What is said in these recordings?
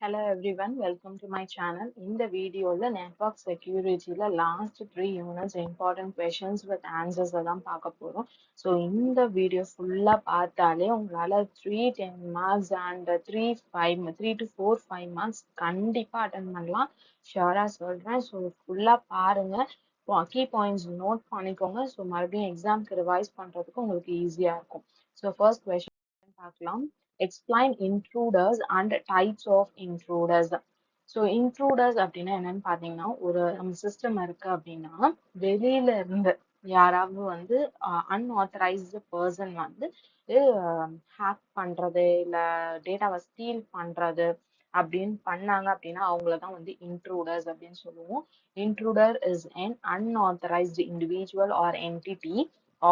Hello everyone, welcome to my channel. In the video, the network security la last 3 units important questions with answers எல்லாம் பார்க்க போறோம். So இந்த video full பார்த்தாலே உங்களால 3 10 marks and 3 to 4 5 marks கண்டிப்பா attend பண்ணலாம். ஷியரா சொல்றேன். So full பாருங்க. key points note பண்ணிக்கோங்க. So மறுபடியும் எக்ஸாம்க்கு ரிவைஸ் பண்றதுக்கு உங்களுக்கு ஈஸியா இருக்கும். So first question பார்க்கலாம். Explain intruders and types of intruders. So intruders அப்படின்னா என்னன்னு பார்த்தீங்கன்னா நம்ம சிஸ்டம் இருக்கு அப்படின்னா வெளியில இருந்து யாராவது அன்ஆத்தரைஸ்டு பர்சன் ஹேக் பண்றது இல்ல டேட்டாவை ஸ்டீல் பண்றது அப்படின்னு பண்ணாங்க அப்படின்னா அவங்களதான் இன்ட்ரூடர்ஸ் அப்படின்னு சொல்லுவோம். Intruder is an unauthorized individual or entity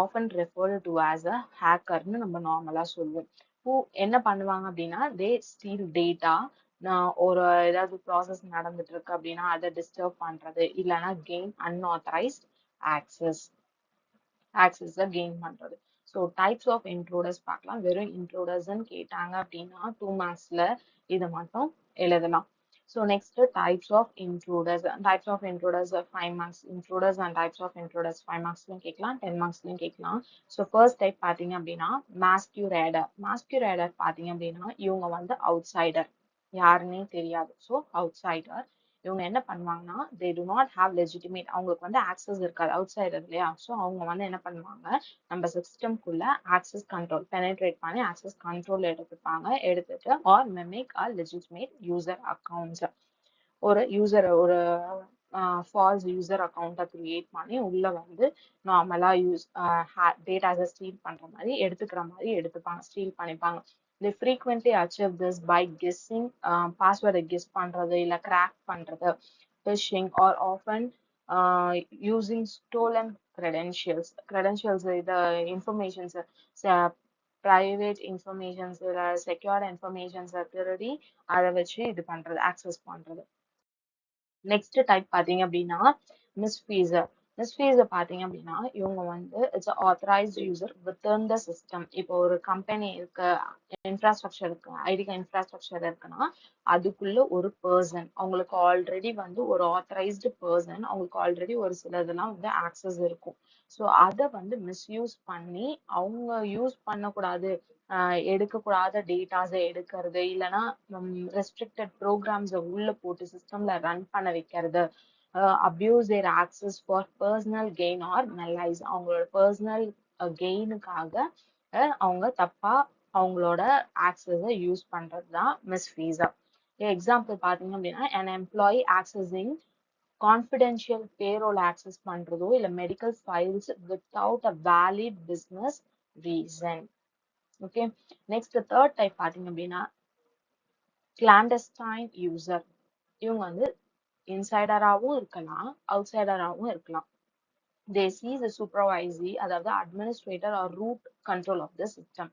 often referred to as a hackerன்னு நம்ம நார்மலா சொல்லுவோம். என்ன பண்ணுவாங்க அப்படின்னா தே ஸ்டீல் டேட்டா. ஒரு ஏதாவது ப்ராசஸ் நடந்துட்டு இருக்கு அப்படின்னா அதை டிஸ்டர்ப் பண்றது இல்லைன்னா கெயின் அன்ஆத்தரைஸ்ட் ஆக்சஸ் கெயின் பண்றது. ஸோ டைப்ஸ் ஆஃப் இன்ட்ரூடர்ஸ் பார்க்கலாம். வெறும் இன்ட்ரூடர்ஸ்ன்னு கேட்டாங்க அப்படின்னா 2 marksல இதை மட்டும் எழுதலாம். So next types of intruders. Types of intruders 5 marks. Intruders and types of intruders 5 marks கேட்கலாம் 10 marks கேட்கலாம். So first type பார்த்தீங்க அப்படின்னா masquerader. Masquerader பார்த்தீங்க அப்படின்னா இவங்க outsider. யாருன்னே தெரியாது. So outsider. இவங்க என்ன பண்ணுவாங்கன்னா they do not have legitimate. அவங்களுக்கு access இருக்காது. outsider இல்லையா? So அவங்க என்ன பண்ணுவாங்க நம்ம சிஸ்டம்குள்ள access control penetrate பண்ணி access control எடுத்துட்டு or mimic a legitimate user accounts. ஒரு ஃபால்ஸ் யூசர் அக்கௌண்ட்டை கிரியேட் பண்ணி உள்ள நார்மலா டேட்டாஸை ஸ்டீல் பண்ற மாதிரி எடுத்துப்பாங்க ஸ்டீல் பண்ணிப்பாங்க. They frequently achieve this by guessing password guess பண்றது இல்ல crack பண்றது, phishing or often using stolen credentials. இத informations private informations secure informations திருடி அதை வச்சு இது பண்றது access பண்றது. நெக்ஸ்ட் டைப் பாத்தீங்க அப்படின்னா மிஸ்ஃபீசர். மிஸ்ஃபீசர் பாத்தீங்க அப்படின்னா இவங்க it's authorised user within the system. இப்போ ஒரு கம்பெனி இருக்கு, இன்ஃப்ராஸ்ட்ரக்சர் இருக்கு, ஐடி இன்ஃப்ராஸ்ட்ரக்சர் இருக்குன்னா அதுக்குள்ள ஒரு பர்சன் அவங்களுக்கு ஆல்ரெடி ஒரு ஆத்தரைஸ்டு பர்சன் அவங்களுக்கு ஆல்ரெடி ஒரு சிலதெல்லாம் ஆக்சஸ் இருக்கும். ஸோ அதை மிஸ்யூஸ் பண்ணி அவங்க யூஸ் பண்ணக்கூடாது எடுக்கக்கூடாத டேட்டாஸை எடுக்கிறது இல்லைன்னா ரெஸ்ட்ரிக்டட் ப்ரோக்ராம்ஸை உள்ள போட்டு சிஸ்டம்ல ரன் பண்ண வைக்கிறது, abuse their access for personal gain or malice. அவங்களோட பர்சனல் கெயினுக்காக அவங்க தப்பா அவங்களோட ஆக்சஸை யூஸ் பண்றது தான் மிஸ்ஃபீசர். எக்ஸாம்பிள் பார்த்தீங்க அப்படின்னா an employee accessing confidential payroll access பண்றதோ இல்ல medical files without a valid business reason. Okay, next third type பாத்தீங்க அப்படின்னா கிளாண்டஸ்டைன் யூசர். இவங்க இன்சைடராகவும் இருக்கலாம் அவுட்சைடராகவும் இருக்கலாம். they seize the supervisory அதாவது administrator or root control of the system.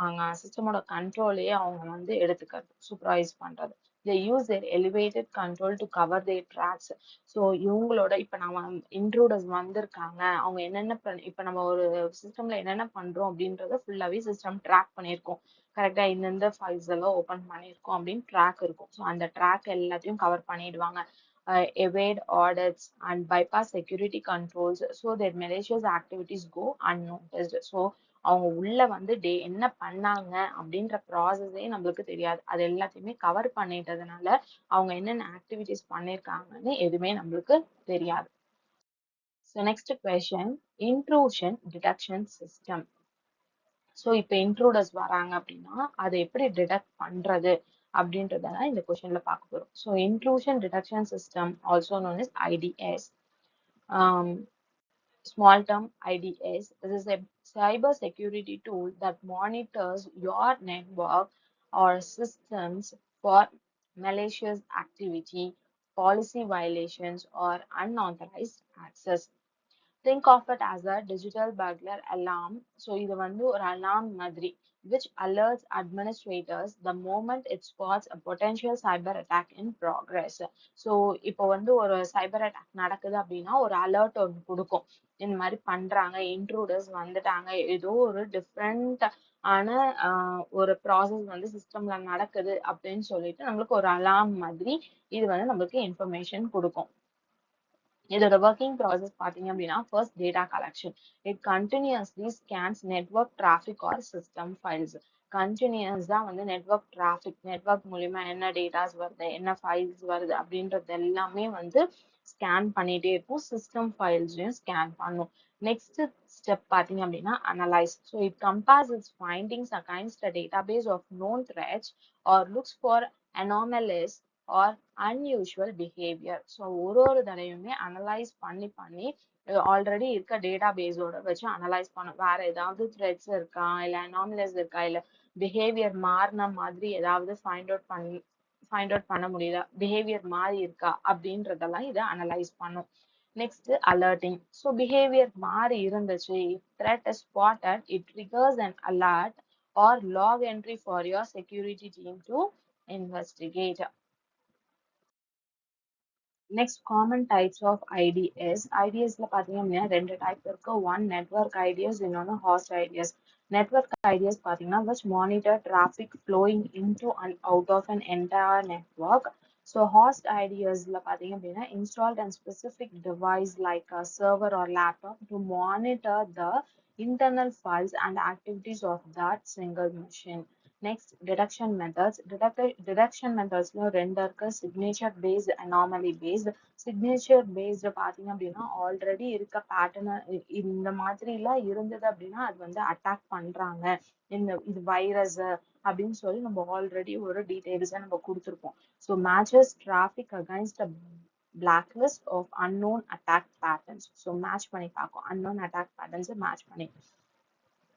அவங்க சிஸ்டமோட கண்ட்ரோலே அவங்க எடுத்துக்கிறது, சூப்பர்வைஸ் பண்றது. they use their elevated control to cover their tracks. So இவங்களோட இப்ப நம்ம இன்ட்ரூடர்ஸ் வந்திருக்காங்க, அவங்க இப்ப நம்ம ஒரு சிஸ்டம்ல என்னென்ன பண்றோம் அப்படின்றத ஃபுல்லாவே சிஸ்டம் ட்ராக் பண்ணியிருக்கோம். கரெக்டா இந்தந்த ஃபைல்ஸ் எல்லாம் ஓபன் பண்ணியிருக்கோம் அப்படின்னு ட்ராக் இருக்கும். ஸோ அந்த ட்ராக் எல்லாத்தையும் கவர் பண்ணிடுவாங்க. Evade audits and bypass security controls so their malicious activities go unnoticed. So அவங்க உள்ள என்ன பண்ணாங்க அப்படின்ற ப்ராசஸே நம்மளுக்கு தெரியாது. அது எல்லாத்தையுமே கவர் பண்ணிட்டதுனால அவங்க என்னென்ன ஆக்டிவிட்டிஸ் பண்ணிருக்காங்கன்னு எதுவுமே நம்மளுக்கு தெரியாது. So next question, intrusion detection system. So இப்போ இன்ட்ரூடர்ஸ் வராங்க அப்படின்னா அதை எப்படி டிடெக்ட் பண்றது அப்படின்றத இந்த கொஸ்டின்ல பார்க்க போறோம். So intrusion detection system also known as IDS. Small term IDS. This is a cyber security tool that monitors your network or systems for malicious activity, policy violations, or unauthorized access. Think of it as a digital burglar alarm. So இது ஒரு alarm மாதிரி which alerts administrators the moment it spots a potential cyber attack in progress. So இப்போ ஒரு cyber attack நடக்குது அப்படின்னா ஒரு alert ஒன்று கொடுக்கும். இந்த மாதிரி பண்றாங்க, இன்ட்ரூடர்ஸ் வந்துட்டாங்க, ஏதோ ஒரு டிஃப்ரெண்ட் ஆனா ஒரு ப்ராசஸ் வந்து சிஸ்டம்ல நடக்குது அப்படின்னு சொல்லிட்டு நம்மளுக்கு ஒரு அலார்ம் மாதிரி இது வந்து நம்மளுக்கு இன்ஃபர்மேஷன் கொடுக்கும். இதோட ஒர்க்கிங் ப்ராசஸ் பார்த்தீங்க அப்படின்னா first data collection. It continuously scans network traffic or system files. கண்டினியூஸா வந்து நெட்வொர்க் மூலியமா என்ன டேட்டாஸ் வருது, என்ன ஃபைல்ஸ் வருது அப்படின்றது எல்லாமே வந்து ஸ்கேன் பண்ணிட்டே இருக்கும். சிஸ்டம் ஃபைல்ஸையும் ஸ்கேன் பண்ணும். நெக்ஸ்ட் ஸ்டெப் பார்த்தீங்க அப்படின்னா analyse. So it compares its findings against a database of known threats or looks for anomalies or unusual behaviour. So ஒரு தடவையுமே அனலைஸ் பண்ணி ஆல்ரெடி இருக்க டேட்டா பேஸோட வச்சு அனலைஸ் பண்ணும். வேற ஏதாவது த்ரெட்ஸ் இருக்கா, இல்ல அனாமலிஸ் இருக்கா, இல்ல பிஹேவியர் மாறின மாதிரி ஏதாவது ஃபைண்ட் அவுட் பண்ண முடியல, பிஹேவியர் மாறி இருக்கா அப்படின்றதெல்லாம் இதை அனலைஸ் பண்ணும். Next alerting. ஸோ பிஹேவியர் மாறி இருந்துச்சு, threat is spotted, it triggers an alert or log entry for your security team to investigate. Next common types of IDS. ஐடிஎஸ்ல பார்த்தீங்க அப்படின்னா ரெண்டு டைப் இருக்கு. ஒன் நெட்வொர்க் ஐடிஎஸ், இன்னொன்று ஹாஸ்ட் ஐடிஎஸ். நெட்வொர்க் ஐடிஎஸ் பார்த்தீங்கன்னா which monitor traffic flowing into and out of an entire network. So host ஐடிஎஸ்ல பார்த்தீங்க அப்படின்னா installed and specific device like a server or laptop to monitor the internal files and activities of that single machine. Next, detection methods. Detection methods ரெண்டு இருக்கு. Signature based, anomaly based. Signature based பார்த்தீங்க அப்படின்னா already இருக்க pattern இந்த மாதிரி எல்லாம் இருந்தது அப்படின்னா அது வந்து அட்டாக் பண்றாங்க, இது வைரஸ் அப்படின்னு சொல்லி நம்ம ஆல்ரெடி ஒரு டீடைல்ஸை நம்ம கொடுத்துருப்போம். So matches traffic against blacklist of unknown attack patterns. So match பண்ணி பார்க்கும், unknown attack patterns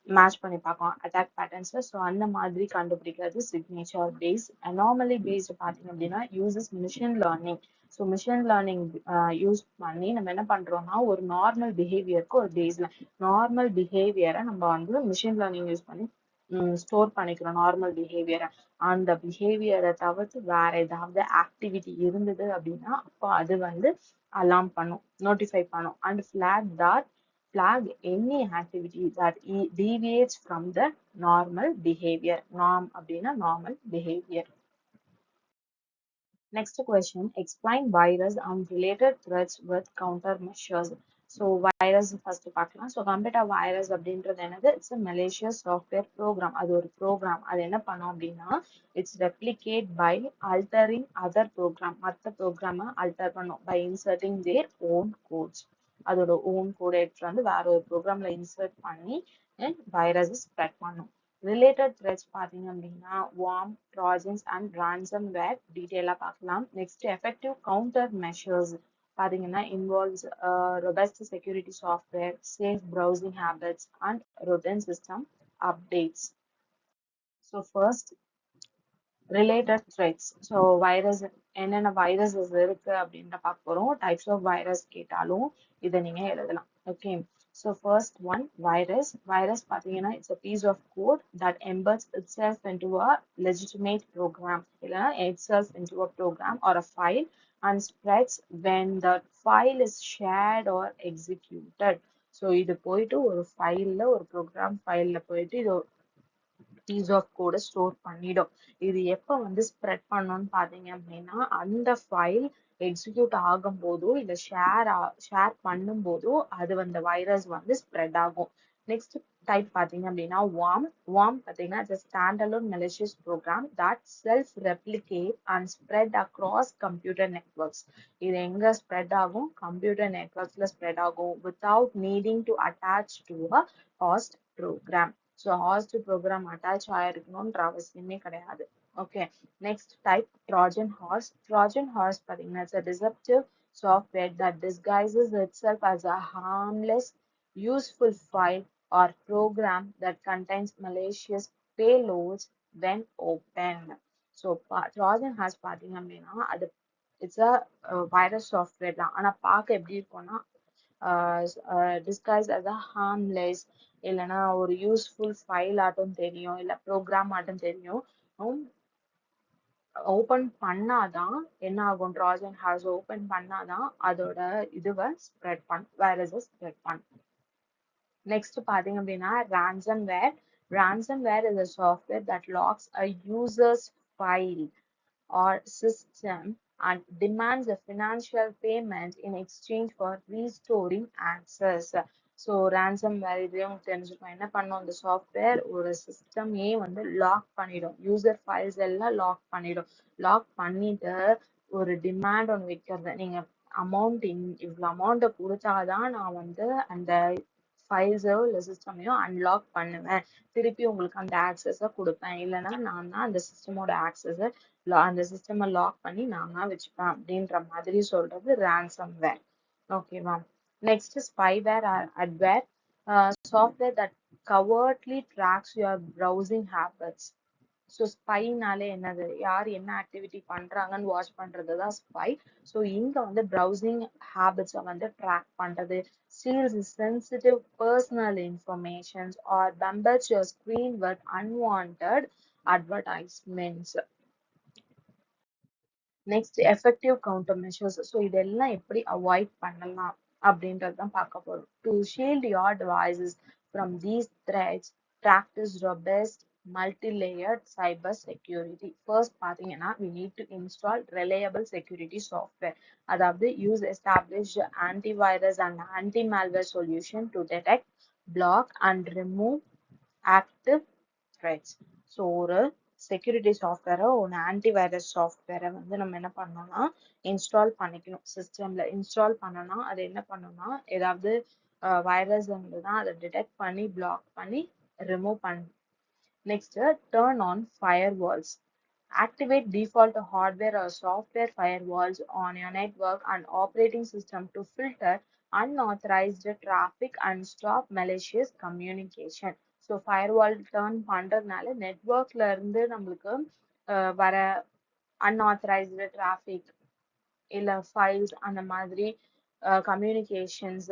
மேட்ச் பண்ணி பார்க்கலாம் அட்டாக் பேட்டர்ன்ஸ். ஸோ அந்த மாதிரி கண்டுபிடிக்கிறது சிக்னேச்சர் பேஸ். அனாமலி பேஸ்ட் பார்த்தீங்க அப்படின்னா uses machine learning. So machine learning use பண்ணி நம்ம என்ன பண்றோம்னா ஒரு நார்மல் பிஹேவியருக்கு ஒரு பேஸ்ல நார்மல் பிஹேவியரை நம்ம வந்து மிஷின் லேர்னிங் யூஸ் பண்ணி ஸ்டோர் பண்ணிக்கிறோம். நார்மல் பிஹேவியரை அந்த பிஹேவியரை தவிர்த்து வேற ஏதாவது ஆக்டிவிட்டி இருந்தது அப்படின்னா அப்போ அது வந்து அலாம் பண்ணும், நோட்டிஃபை பண்ணும் and flag any activity that deviates from the normal behavior. Norm அப்படின்னா normal behavior. Next question, explain virus and related threats with countermeasures. So virus first பார்க்கலாம். So computer virus அப்படின்றது என்னது? It's a malicious software program. அது ஒரு program. அது என்ன பண்ணும் அப்படின்னா it's replicate by altering other program. மற்ற program alter பண்ணும் by inserting their own codes. அதோட own code எடுத்துட்டு வந்து வேற ஒரு programல insert பண்ணி virus spread பண்ணும். ரிலேட்டட் த்ரெட்ஸ் பார்த்தீங்க அப்படின்னா வார்ம், ட்ராஜன்ஸ் அண்ட் ransomware டீட்டெயிலாக பார்க்கலாம். நெக்ஸ்ட் எஃபெக்டிவ் கவுண்டர் மெஷர்ஸ் பார்த்தீங்கன்னா involves robust security software, safe browsing habits and routine system updates. So first, related threats. So virus என்னென்ன வைரஸஸ் இருக்கு அப்படின்ற பார்க்க போறோம். டைப்ஸ் ஆஃப் வைரஸ் கேட்டாலும் இதை நீங்க எழுதலாம். Okay, so first one virus. Virus பார்த்தீங்கன்னா it's a piece of code that embeds itself into a legitimate program இல்லைன்னா itself into a program or a file and spreads when the file is shared or executed. So இது போயிட்டு ஒரு ஃபைல்ல ஒரு program ஃபைல்ல போயிட்டு இது பீஸ் ஆஃப் கோட ஸ்டோர் பண்ணிடும். இது எப்ப வந்து ஸ்ப்ரெட் பண்ணணும்னு பாத்தீங்க அப்படின்னா அந்த ஃபைல் எக்ஸிக்யூட் ஆகும் போதோ இல்ல ஷேர் பண்ணும் போதோ அது அந்த வைரஸ் வந்து ஸ்ப்ரெட் ஆகும். நெக்ஸ்ட் டைப் பாத்தீங்க அப்படின்னா வார்ம் பாத்தீங்கன்னா it's standalone malicious program that self replicate and spread across computer networks. இது எங்க ஸ்ப்ரெட் ஆகும்? கம்ப்யூட்டர் நெட்வொர்க்ஸ்ல ஸ்ப்ரெட் ஆகும் without needing to attach to a host program. So host program attach ஆயிருக்கணும்ன்ற அவசியமே கிடையாது. Okay, next type Trojan horse. Trojan horse பார்த்தீங்கன்னா it's a deceptive software that disguises itself as a harmless useful file or program that contains malicious payloads when opened. So Trojan horse பார்த்தீங்க அப்படின்னா அது it's a virus software தான். ஆனா பார்க்க எப்படி இருக்கும்னா disguised as a harmless இல்லைன்னா ஒரு யூஸ்ஃபுல் ஃபைல் ஆட்டும் தெரியும், இல்ல ப்ரோக்ராம் ஆட்டும் தெரியும். ஓபன் பண்ணாதான் என்ன ஆகும்? ட்ராஜன் ஹார்ஸ் ஓபன் பண்ணாதான் அதோட இதுவை ஸ்ப்ரெட் பண்ணும், வைரஸை ஸ்ப்ரெட் பண்ணும். நெக்ஸ்ட் பாத்தீங்க அப்படின்னா ransomware. Ransomware is a software that locks a user's file or system and demands a financial payment in exchange for restoring access. So ransomware இதையும் தெரிஞ்சுக்கணும். என்ன பண்ணும் அந்த சாஃப்ட்வேர் ஒரு சிஸ்டமே வந்து லாக் பண்ணிடும், யூசர் ஃபைல்ஸ் எல்லாம் லாக் பண்ணிடும். லாக் பண்ணிட்டு ஒரு டிமாண்ட் ஒன்று வைக்கிறது, நீங்க அமௌண்ட் இவ்வளோ அமௌண்ட்டை கொடுத்தாதான் நான் வந்து அந்த ஃபைல்ஸோ இல்லை சிஸ்டமையோ அன்லாக் பண்ணுவேன், திருப்பி உங்களுக்கு அந்த ஆக்சஸை கொடுப்பேன், இல்லைன்னா நான் தான் அந்த சிஸ்டமோட ஆக்சஸை அந்த சிஸ்டமை லாக் பண்ணி நான் தான் வச்சுப்பேன் அப்படின்ற மாதிரி சொல்றது ransomware. ஓகேவா? Next spyware or adware, software that covertly tracks your browsing habits. So ஸ்பைனாலே என்னது, யார் என்ன ஆக்டிவிட்டி பண்றாங்கன்னு வாட்ச் பண்றதுதான் ஸ்பை. ஸோ இங்க வந்து ப்ரௌசிங் ஹேபிட்ஸை வந்து ட்ராக் பண்றது, steals sensitive personal informations or bombards your screen with unwanted advertisements. Next effective counter measures. So இதெல்லாம் எப்படி அவாய்ட் பண்ணலாம் அப்படின்றது தான் பார்க்க போறோம். To shield your devices from these threats, practice robust multi-layered cyber security. First பாத்தீங்கன்னா we need to install reliable security software. அதாவது use established antivirus and anti-malware solution to detect, block and remove active threats. So ஒரு security சாஃப்ட்வேரை, ஒரு antivirus சாஃப்ட்வேரை வந்து நம்ம என்ன பண்ணோம்னா இன்ஸ்டால் பண்ணிக்கணும். சிஸ்டம்ல இன்ஸ்டால் பண்ணோம்னா அது என்ன பண்ணணும்னா ஏதாவது வைரஸ் இருந்ததுன்னா அதை டிடெக்ட் பண்ணி பிளாக் பண்ணி ரிமூவ் பண்ணணும். Next turn on firewalls. Activate default hardware or software firewalls on your network and operating system to filter unauthorized traffic and stop malicious communication. So firewall turn பண்றதுனால நெட்ஒர்க்ல இருந்து நம்மளுக்கு வர unauthorised traffic இல்ல files அந்த மாதிரி communications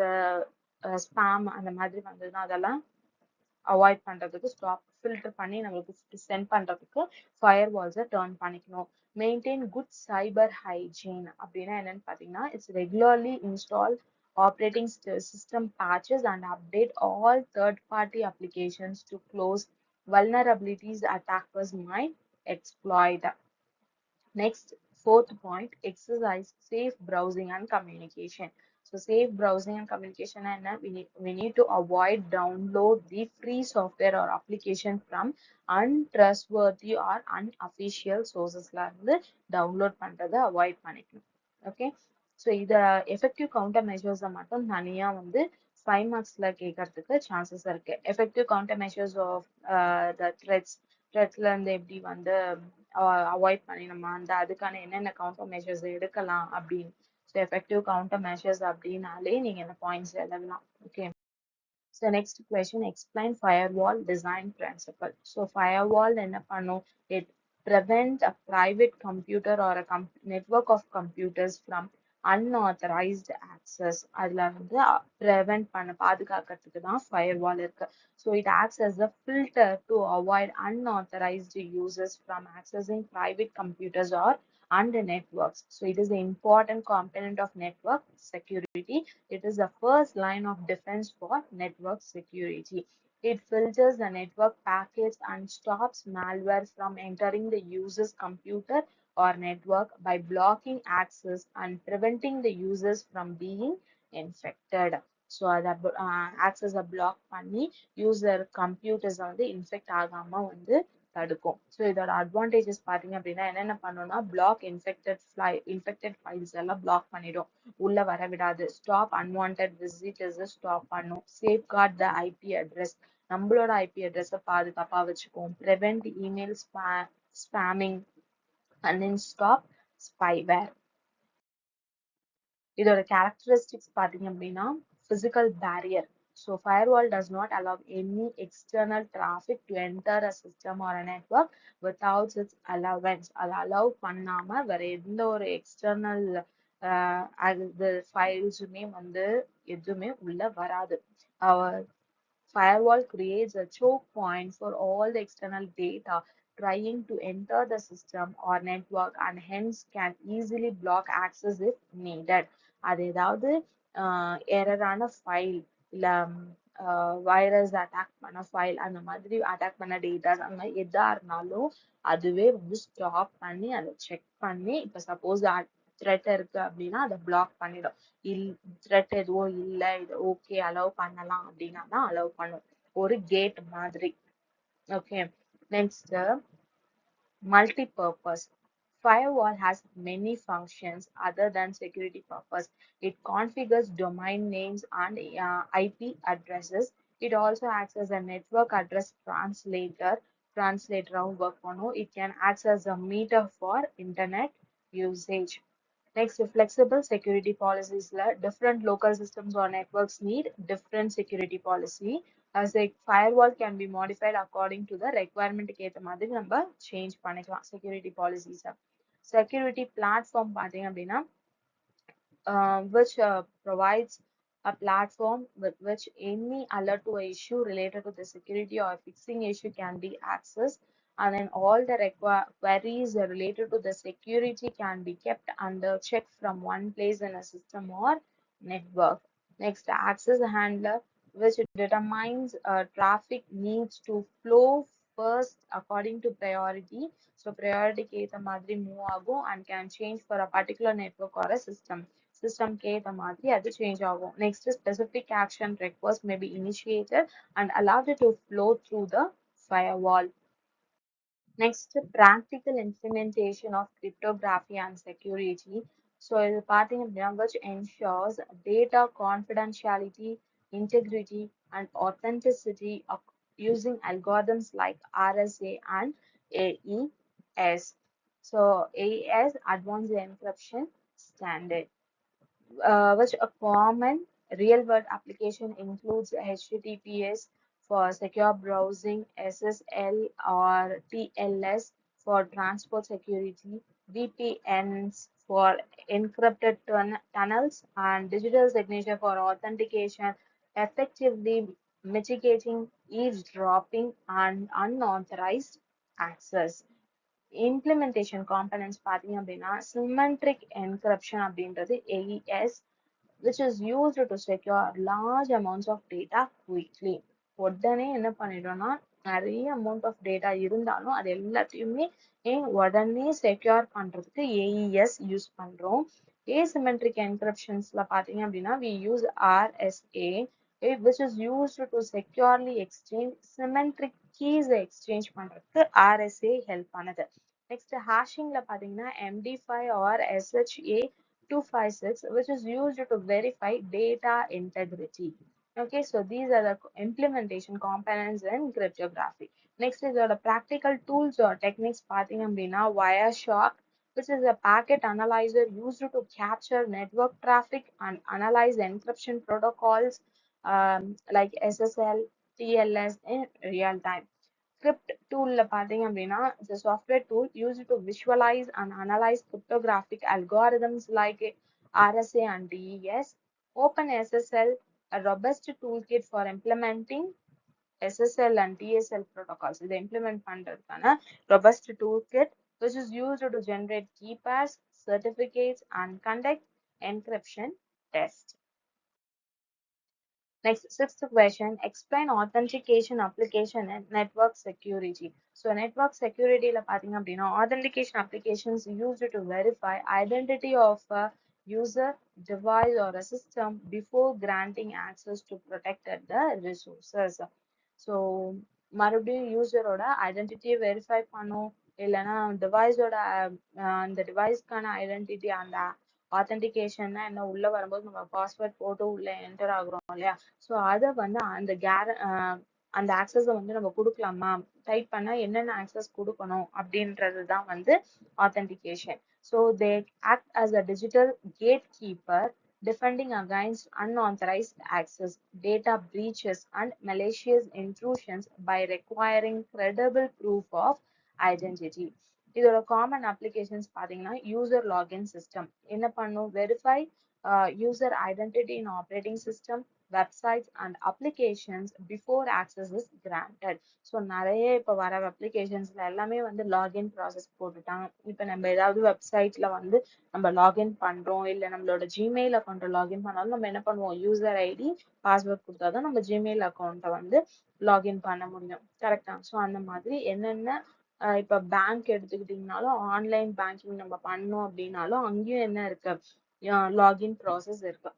spam அந்த மாதிரி வந்ததுன்னா அதெல்லாம் அவாய்ட் பண்றதுக்கு, ஸ்டாப் ஃபில்டர் பண்ணி நம்மளுக்கு சென்ட் பண்றதுக்கு ஃபயர் வால்ஸை டர்ன் பண்ணிக்கணும். மெயின்டைன் குட் சைபர் ஹைஜீன் அப்படின்னா என்னன்னு பார்த்தீங்கன்னா, it's regularly install operating system patches and update all third-party applications to close vulnerabilities attackers might exploit. Next, fourth point, exercise safe browsing and communication. So safe browsing and communication, and we need to avoid download the free software or application from untrustworthy or unofficial sources ல இருந்து download பண்றதை avoid பண்ணிக்கணும். Okay. So இதை effective counter மெஷர்ஸை மட்டும் தனியா வந்து 5 மார்க்ஸ்ல கேட்கறதுக்கு சான்சஸ் இருக்கு. Effective counter measures of the த்ரெட்ஸ்ல இருந்து எப்படி வந்து அவாய்ட் பண்ணி நம்ம அந்த அதுக்கான என்னென்ன கவுண்டர் மெஷர்ஸ் எடுக்கலாம் அப்படின்னு. ஸோ எஃபெக்டிவ் கவுண்டர் மெஷர்ஸ் அப்படின்னாலே நீங்க இந்த பாயிண்ட்ஸ் எழுதலாம். Okay. So next question, explain firewall design principle. So firewall என்ன பண்ணும்? It prevent a private computer or a network of computers from unauthorized access. அதுல வந்து prevent பண்ண பாதுகாக்கிறதுக்கு தான் firewall இருக்கு. So it acts as a filter to avoid unauthorized users from accessing private computers or and networks. So it is an important component of network security. It is the first line of defense for network security. It filters the network packets and stops malware from entering the user's computer or network by blocking access and preventing the users from being infected. So அதை ஆக்சஸை black பண்ணி user கம்ப்யூட்டர்ஸை வந்து infect ஆகாம வந்து தடுக்கும். So இதோட advantages பார்த்தீங்க அப்படின்னா என்னென்ன பண்ணணும்னா, பிளாக் இன்ஃபெக்டட் ஃபைல்ஸ் எல்லாம் பிளாக் பண்ணிடும், உள்ள வர விடாது. ஸ்டாப் அன்வான்ட் விசிட்டர்ஸ் ஸ்டாப் பண்ணும். சேஃப் கார்ட் த ஐபி அட்ரஸ், நம்மளோட ஐபி அட்ரஸை பாதுகாப்பா வச்சுக்கும். Prevent email spamming and then stop spyware. இதோட கேரக்டரிஸ்டிக்ஸ் பார்த்தீங்க அப்படின்னா, physical barrier. So firewall does not allow any external traffic to enter a system or a network without its allowance. அதை allow பண்ணாம வேற எந்த ஒரு எக்ஸ்டர்னல் அது ஃபைல்ஸுமே வந்து எதுவுமே உள்ள வராது. Firewall creates a choke point for all the external data trying to enter the system or network and hence can easily block access if needed. அது ஏதாவது எரரான ஃபைல் இல்ல வைரஸ் அட்டாக் பண்ண ஃபைல் அந்த மாதிரி அட்டாக் பண்ண டேட்டாஸ் அந்த மாதிரி எதா இருந்தாலும் அதுவே வந்து ஸ்டாப் பண்ணி அதை செக் பண்ணி இப்போ சப்போஸ் த்ரெட் இருக்கு அப்படின்னா அதை பிளாக் பண்ணிடும். இல் த்ரெட் எதுவும் இல்லை, இது ஓகே அலோவ் பண்ணலாம் அப்படின்னா தான் அலோவ் பண்ணும். ஒரு கேட் மாதிரி. Okay, next multi-purpose. Firewall has many functions other than security purpose. It configures domain names and IP addresses. It also acts as a network address translator work பண்ணும். It can act as a meter for internet usage. Next, flexible security policies. Different local systems or networks need different security policy. As a firewall can be modified according to the requirement ஏத்த மாதிரி நம்ம change பண்ணிக்கலாம் security policies. Security platform பார்த்தீங்க அப்படின்னா which provides a platform with which any alert to a issue related to the security or fixing issue can be accessed, and then all the queries related to the security can be kept under check from one place in a system or network. Next, access handler, which determines traffic needs to flow first according to priority. So priority க்கு ஏத்த மாதிரி move ஆகும் and can change for a particular network or a system. சிஸ்டம்க்கு ஏத்த மாதிரி அது change ஆகும். Next specific action request may be initiated and allowed to flow through the firewall. Next, practical implementation of cryptography and security. So இது பார்த்தீங்க அப்படின்னா which ensures data confidentiality, integrity and authenticity of using algorithms like RSA and AES. So AES, Advanced Encryption Standard. Which a common real-world application includes HTTPS for secure browsing, SSL or TLS for transport security, VPNs for encrypted tunnels, and digital signature for authentication, effectively mitigating eavesdropping and unauthorized access. Implementation components பார்த்தீங்க அப்படின்னா symmetric encryption அப்படின்றது AES, which is used to secure large amounts of data quickly. உடனே என்ன பண்ணிடும்னா நிறைய amount of data இருந்தாலும் அது எல்லாத்தையுமே உடனே செக்யூர் பண்றதுக்கு AES யூஸ் பண்றோம். asymmetric encryptionsல பார்த்தீங்க அப்படின்னா we use RSA, which is used to securely exchange symmetric keys exchange பண்றதுக்கு RSA help பண்ணுது. Next, hashingல பார்த்தீங்கன்னா MD5 or SHA-256, which is used to verify data integrity. Okay, so these are the implementation components in cryptography. Next is the practical tools or techniques பார்த்தீங்க அப்படின்னா Wireshark, which is a packet analyzer used to capture network traffic and analyze encryption protocols like SSL, TLS in real time. Crypt tool ல பார்த்தீங்க அப்படின்னா it's a software tool used to visualize and analyze cryptographic algorithms like RSA and DES. OpenSSL, a robust toolkit for implementing SSL and TSL protocols. இதை implement பண்றதுக்கான robust toolkit which is used to generate key pairs, certificates and conduct encryption tests. Next, sixth question, explain authentication application and network security. So network security la பார்த்தீங்க அப்படின்னா authentication applications used to verify identity of a user, device or a system before granting access to protected the resources. So மறுபடியும் யூசரோட ஐடென்டிட்டியை verify பண்ணும், இல்லைன்னா டிவைஸோட அந்த டிவைஸ்க்கான identity அந்த ஆத்தென்டிகேஷன்னா என்ன உள்ள வரும்போது நம்ம பாஸ்வேர்ட் போட்டு உள்ள என்டர் ஆகுறோம் இல்லையா, ஸோ அதை வந்து அந்த ஆக்சஸை வந்து நம்ம கொடுக்கலாமா, டைப் பண்ணா என்னென்ன ஆக்சஸ் கொடுக்கணும் அப்படின்றது தான் வந்து authentication. So they act as a digital gatekeeper defending against unauthorized access, data breaches and malicious intrusions by requiring credible proof of identity. இதோட காமன் அப்ளிகேஷன்ஸ் பார்த்தீங்கன்னா யூசர் லாகின் சிஸ்டம் என்ன பண்ணும், verify user identity in operating system, websites and applications before access is granted. So நிறைய இப்போ வர அப்ளிகேஷன்ஸ்ல எல்லாமே வந்து login process போட்டுட்டாங்க. இப்போ நம்ம ஏதாவது வெப்சைட்ல வந்து நம்ம லாகின் பண்றோம், இல்லை நம்மளோட ஜிமெயில் அக்கௌண்ட்டை லாகின் பண்ணாலும் நம்ம என்ன பண்ணுவோம், யூசர் ஐடி பாஸ்வேர்ட் கொடுத்தாதான் நம்ம ஜிமெயில் அக்கௌண்ட்டை வந்து லாகின் பண்ண முடியும். கரெக்டா? ஸோ அந்த மாதிரி என்னென்ன இப்போ பேங்க் எடுத்துக்கிட்டிங்கனாலும் ஆன்லைன் பேங்கிங் நம்ம பண்ணோம் அப்படின்னாலும் அங்கேயும் என்ன இருக்கு, லாகின் ப்ராசஸ் இருக்கு.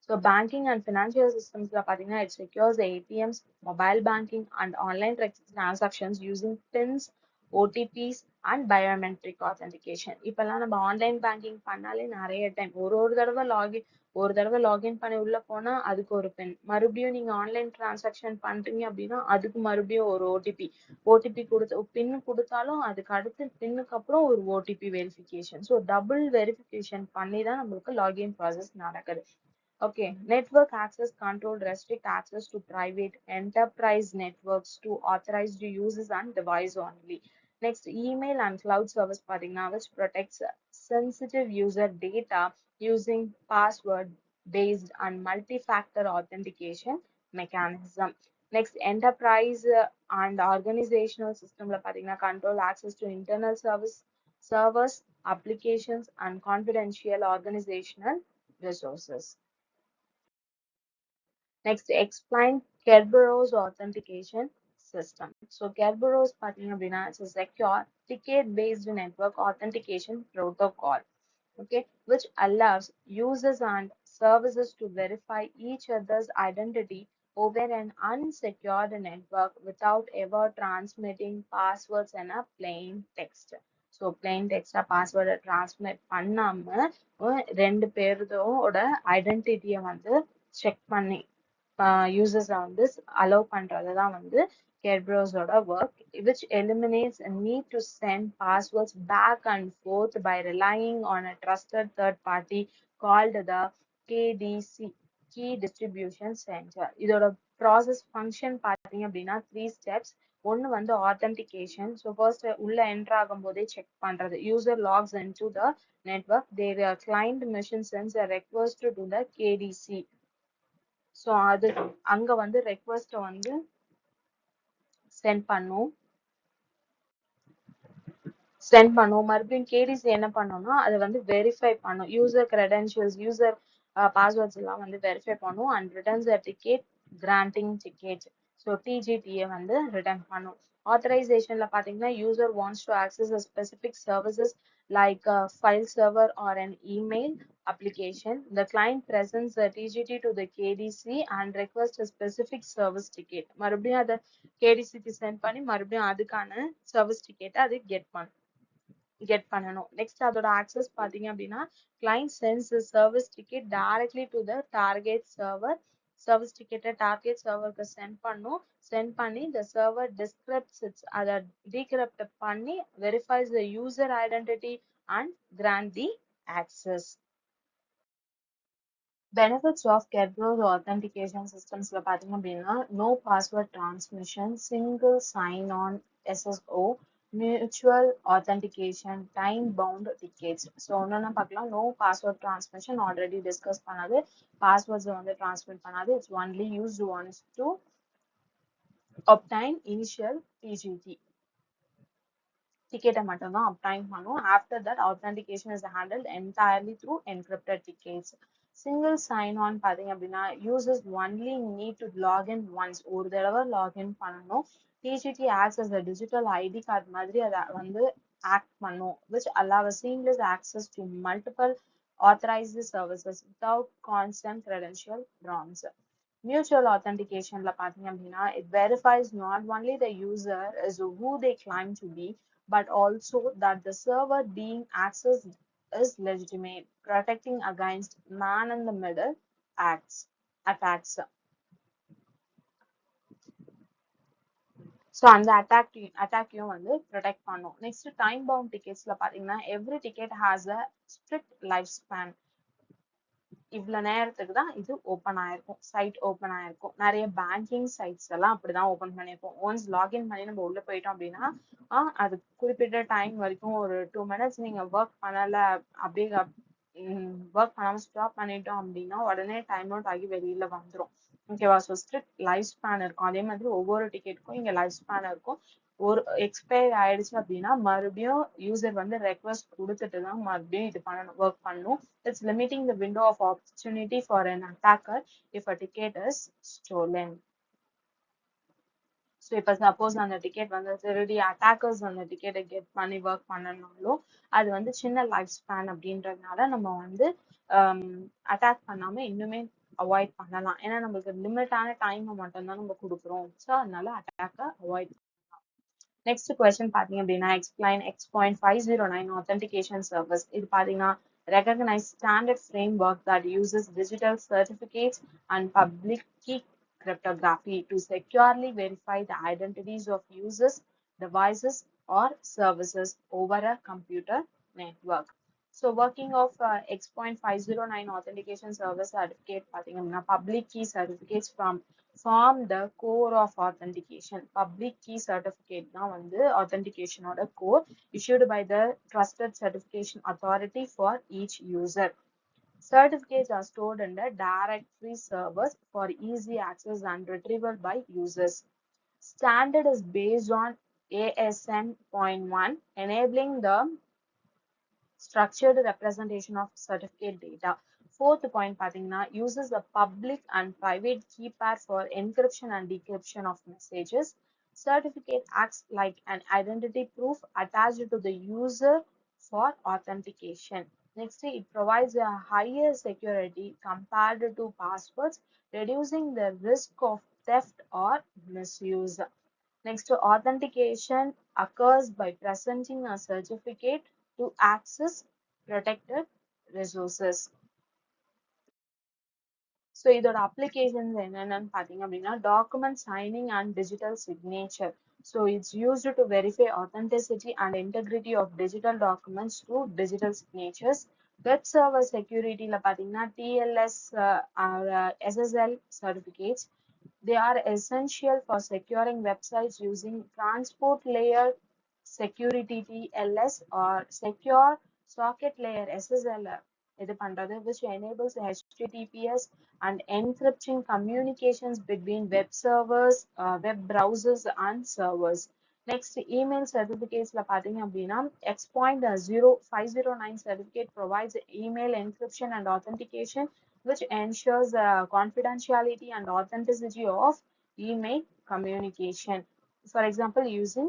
So banking and financial systems it secures the ATMs, mobile banking and online transactions using PINs, OTPs and biometric authentication. இப்பெல்லாம் நம்ம ஆன்லைன் பேங்கிங் பண்ணாலே நிறைய டைம் ஒரு தடவை லாகின் பண்ணி உள்ள போனா அதுக்கு ஒரு பின், மறுபடியும் நீங்க ஆன்லைன் டிரான்சாக்ஷன் பண்றீங்க அப்படின்னா அதுக்கு மறுபடியும் ஒரு ஓடிபி கொடுத்து பின் கொடுத்தாலும் அதுக்கு அடுத்து பின்னுக்கு அப்புறம் ஒரு OTP verification. So double verification பண்ணி தான் நம்மளுக்கு லாகின் ப்ராசஸ் நடக்குது. Okay, network access control restrict access to private enterprise networks to authorized users and device only. Next, email and cloud service which protects sensitive user data using password based and multi-factor authentication mechanism. Next, enterprise and organizational system control access to internal servers, applications and confidential organizational resources. Next, explain Kerberos authentication system. So Kerberos is a secure ticket-based network authentication protocol, okay, which allows users and services to verify each other's identity over an unsecured network without ever transmitting passwords in a plain text. So plain text password transmit பண்ணாம ரெண்டு பேரோட ஐடென்டிட்டியை வந்து check பண்ணி users வந்து allow பண்றதுதான் வந்து Kerberos work, which eliminates a need to send passwords back and forth by relying on a trusted third party called the KDC, Key Distribution Center. இதோட process function பார்த்தீங்க அப்படின்னா 3 steps. ஒன்னு வந்து authentication. So first உள்ள enter ஆகும்போதே check பண்றது. User logs into the network. Their client machine sends a request to the KDC. So அது அங்க வந்து ரெக்வஸ்ட்டை வந்து சென்ட் பண்ணும். மறுபடியும் கேடிசி என்ன பண்ணோம்னா அதை வந்து வெரிஃபை பண்ணும். யூசர் கிரெடென்ஷியல்ஸ், யூசர் பாஸ்வேர்ட்ஸ் எல்லாம் வந்து வெரிஃபை பண்ணும் and returns a ticket granting ticket. So டிஜிடியை வந்து ரிட்டர்ன் பண்ணும். ஆத்தரைசேஷன்ல பாத்தீங்கன்னா user wants to access a specific services like a file server or an email application. The client presents the TGT to the KDC and requests a specific service ticket. மறுபடியும் அதை KDCக்கு send பண்ணி மறுபடியும் அதுக்கான service டிக்கெட்டை அது get பண்ணணும். Next அதோட access பாத்தீங்க அப்படின்னா client sends the service ticket directly to the target server. Service டிக்கெட்டை டார்கெட் சர்வருக்கு சென்ட் பண்ணி the server decrypts it, அதை decrypt பண்ணி verifies the user identity and grant the access. Benefits of Kerberos authentication systems பாத்தீங்க அப்படின்னா no password transmission, single sign-on SSO, mutual authentication, time-bound tickets. So ஒன்னொன்னா பார்க்கலாம். No password transmission already discuss பண்ணது. Passwords வந்து transmit பண்ணாது. It's only used once to obtain initial TGT. Ticket மட்டும் தான் obtain பண்ணும். After that, authentication is handled entirely through encrypted tickets. Single sign-on பாத்தீங்க அப்படின்னா users only need to log in once. ஒரு தடவை login பண்ணணும். TGT acts as a digital ID card மாதிரி அதை வந்து act பண்ணும், which allows seamless access to multiple authorized services without constant credential bronze. Mutual authentication பாத்தீங்க அப்படின்னா it verifies not only the user is who they claim to be, but also that the server being accessed is legitimate, protecting against man-in-the-middle attacks. So அந்த அட்டாக்கையும் வந்து protect பண்ணும். Next time bound டிக்கெட்ஸ்ல பாத்தீங்கன்னா every ticket has a strict lifespan. இவ்வளவு நேரத்துக்கு தான் இது open ஆயிருக்கும், side open ஆயிருக்கும். நிறைய பேங்கிங் சைட்ஸ் எல்லாம் அப்படிதான் ஓப்பன் பண்ணியிருப்போம். ஒன்ஸ் லாகின் பண்ணி நம்ம உள்ள போயிட்டோம் அப்படின்னா அது குறிப்பிட்ட டைம் வரைக்கும் ஒரு 2 minutes நீங்க ஒர்க் பண்ணல அப்படியே ஒர்க் பண்ணாம ஸ்டாப் பண்ணிட்டோம் அப்படின்னா உடனே டைம் அவுட் ஆகி வெளியில வந்துரும். ஓகேவா? ஸோ ஸ்ட்ரிக்ட் லைஃப் ஸ்பேன் இருக்கும். அதே மாதிரி ஒவ்வொரு டிக்கெட்டுக்கும் இங்க லைஃப் ஸ்பேன் இருக்கும். ஒரு எக்ஸ்பயர் ஆயிடுச்சு அப்படின்னா மறுபடியும் யூசர் வந்து ரெக்வஸ்ட் கொடுத்துட்டு தான் மறுபடியும் இது பண்ணணும், ஒர்க் பண்ணணும். It's limiting the window of opportunity for an attacker if a ticket is stolen. So இப்போ சப்போஸ் அந்த டிக்கெட் வந்து திருடி அட்டாக்கர்ஸ் அந்த டிக்கெட்டை கெட் பண்ணி ஒர்க் பண்ணனாலும் அது வந்து சின்ன லைஃப் ஸ்பேன் அப்படின்றதுனால நம்ம வந்து அட்டாக் பண்ணாம இன்னுமே அவாய்ட் பண்ணலாம். ஏன்னா நம்மளுக்கு லிமிட்டான டைமை மட்டும்தான் நம்ம கொடுக்குறோம். ஸோ அதனால அட்டாக்கை அவாய்ட். நெக்ஸ்ட் கொஸ்டின் பாத்தீங்க அப்படின்னா எக்ஸ்பிளைன் X.509 authentication service. இது பாத்தீங்கன்னா recognize standard framework that uses digital certificates and public key cryptography to securely verify the identities of users, devices, or services over a computer network. So working of X.509 authentication service certificate பாத்தீங்கன்னா public key certificates form the core of authentication. Public key certificate தான் வந்து authentication ஓட core, issued by the trusted certification authority for each user. Certificates are stored in the directory servers for easy access and retrieval by users. Standard is based on ASN.1, enabling the structured representation of certificate data. Fourth point பாத்தீங்கன்னா uses a public and private key pair for encryption and decryption of messages. Certificate acts like an identity proof attached to the user for authentication. Next, it provides a higher security compared to passwords, reducing the risk of theft or misuse. Next, authentication occurs by presenting a certificate to access protected resources. So இதோட applications என்னென்னு பார்த்தீங்க அப்படின்னா document signing and digital signature. So it's used to verify authenticity and integrity of digital documents to digital signatures. Web server செக்யூரிட்டியில் பார்த்தீங்கன்னா TLS SSL certificates. They are essential for securing websites using transport layer security TLS or secure socket layer SSL இது பண்றது, which enables HTTPS and encrypting communications between web servers, web browsers and servers. Next, email certificates la பாத்தீங்க அப்படின்னா X.0509 certificate provides email encryption and authentication, which ensures confidentiality and authenticity of email communication. For example, using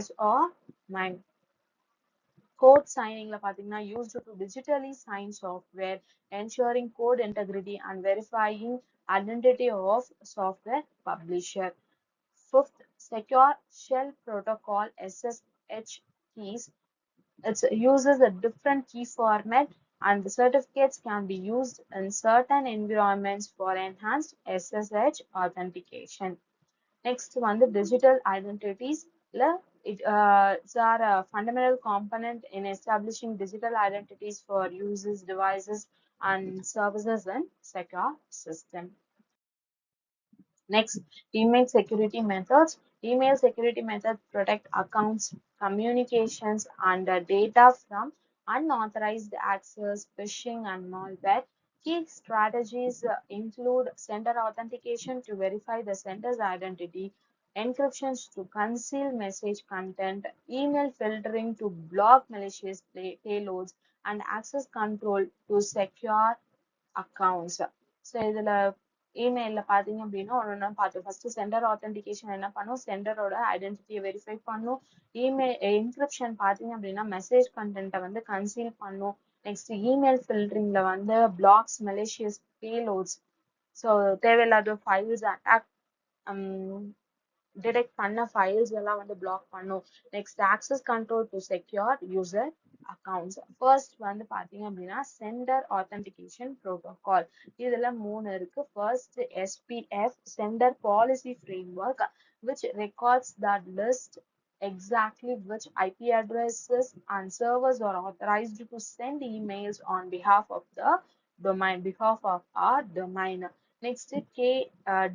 SR9. Code signing la பாத்தீங்கன்னா used to digitally sign software, ensuring code integrity and verifying identity of software publisher. Fifth, secure shell protocol SSH keys. It uses a different key format and the certificates can be used in certain environments for enhanced SSH authentication. Next one, the digital identities. It's a fundamental component in establishing digital identities for users, devices, and services in secure system. Next, email security methods. Email security methods protect accounts, communications, and data from unauthorized access, phishing, and malware. Key strategies include sender authentication to verify the sender's identity, encryptions to conceal message content, email filtering to block malicious payloads, and access control to secure accounts. So இதுல இமெயில்ல பாத்தீங்க அப்படின்னா ஒன்னொன்னா பார்த்தோம். First centre authentication என்ன பண்ணும், சென்டரோட ஐடென்டிட்டியை verify பண்ணும். Email encryption பாத்தீங்க அப்படின்னா மெசேஜ் கண்டென்ட்டை வந்து கன்சீல் பண்ணும். நெக்ஸ்ட் இமெயில் ஃபில்டரிங்ல வந்து பிளாக்ஸ் மெலிஷியஸ் பேலோட்ஸ். ஸோ தேவையில்லாத ஃபைல்ஸ் அட்டாக் டிடெக்ட் பண்ண ஃபைல்ஸ் எல்லாம் வந்து பிளாக் பண்ணும். Next access control to secure user accounts. First வந்து பாத்தீங்க அப்படின்னா சென்டர் ஆத்தென்டிகேஷன் ப்ரோட்டோகால். இதுல 3 இருக்கு. First SPF centre policy framework, which records that list exactly which IP addresses and servers are authorized to send emails on behalf of our domain. Next,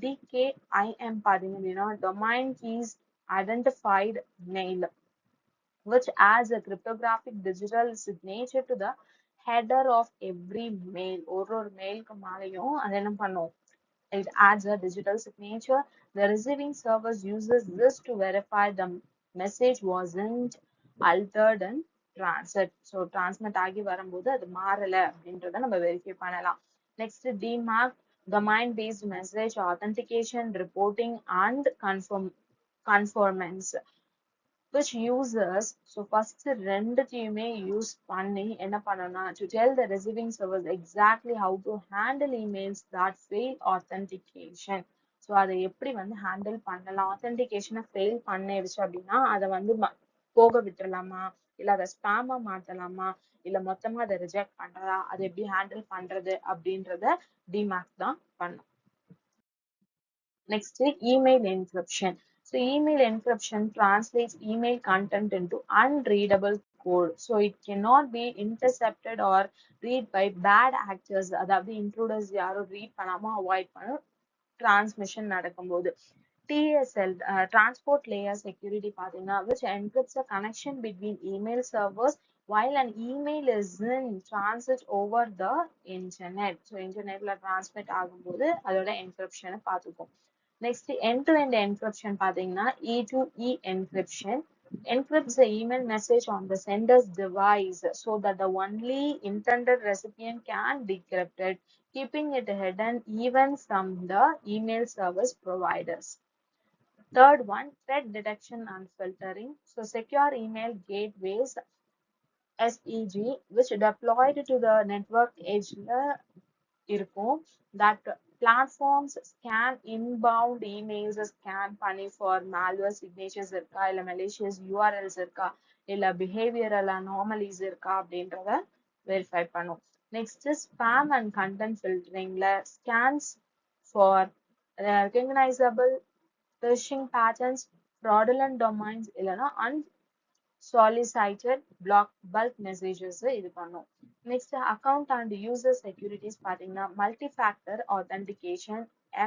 DKIM பாத்தீங்க அப்படின்னா domain keys identified mail, which adds a cryptographic digital signature to the header of every mail. ஒரு mailக்கு மேலயும் அது என்ன பண்ணும்? It adds a digital signature. The receiving service uses this to verify the message wasn't altered in transit. So transmit ஆகி வரும்போது அது மாறல அப்படின்றத நம்ம வெரிஃபை பண்ணலாம். Next, DMARC, domain-based message authentication, reporting, and conformance. Which users, so first ரெண்டுத்தையுமே use பண்ணி என்ன பண்ணணும்னா to tell the receiving service exactly how to handle emails that fail authentication. So அதை எப்படி வந்து ஹேண்டில் பண்ணலாம், ஆத்தென்டிகேஷனை ஃபெயில் பண்ணிடுச்சு அப்படின்னா அதை வந்து போக விட்டுறலாமா, இல்லை அதை ஸ்பேமா மாத்தலாமா, இல்லை மொத்தமா அதை ரிஜெக்ட் பண்றதா, அதை எப்படி ஹேண்டில் பண்றது அப்படின்றத டிமார்க் தான் பண்ணும். Next, email encryption. So email encryption translates email content into unreadable code. So it cannot be intercepted or read by bad actors. அதாவது intruders யாரும் read பண்ணாம avoid பண்ண transmission நடக்கும்போது. TSL, transport layer security பாத்தீங்கன்னா, which encrypts a connection between email servers while an email is in transit over the internet. So internetல transmit ஆகும்போது அதோட encryption பார்த்துப்போம். Next, end-to-end encryption பாத்தீங்கன்னா E2E encryption encrypts the email message on the sender's device so that the only intended recipient can decrypt it, keeping it hidden even from the email service providers. Third one, threat detection and filtering. So secure email gateways, SEG, which deployed to the network edge இருக்கும், that platforms scan inbound emails, scan பண்ணி for malware signatures இருக்கா, இல்ல malicious URLs இருக்கா, இல்ல behavioral anomalies இருக்கா அப்படின்றத verify பண்ணும். Next, spam and content filteringல scans for recognizable phishing patterns, fraudulent domains, இல்லைன்னா unsolicited bulk messages இது பண்ணும். Next, account and user securities பாத்தீங்கன்னா multi-factor authentication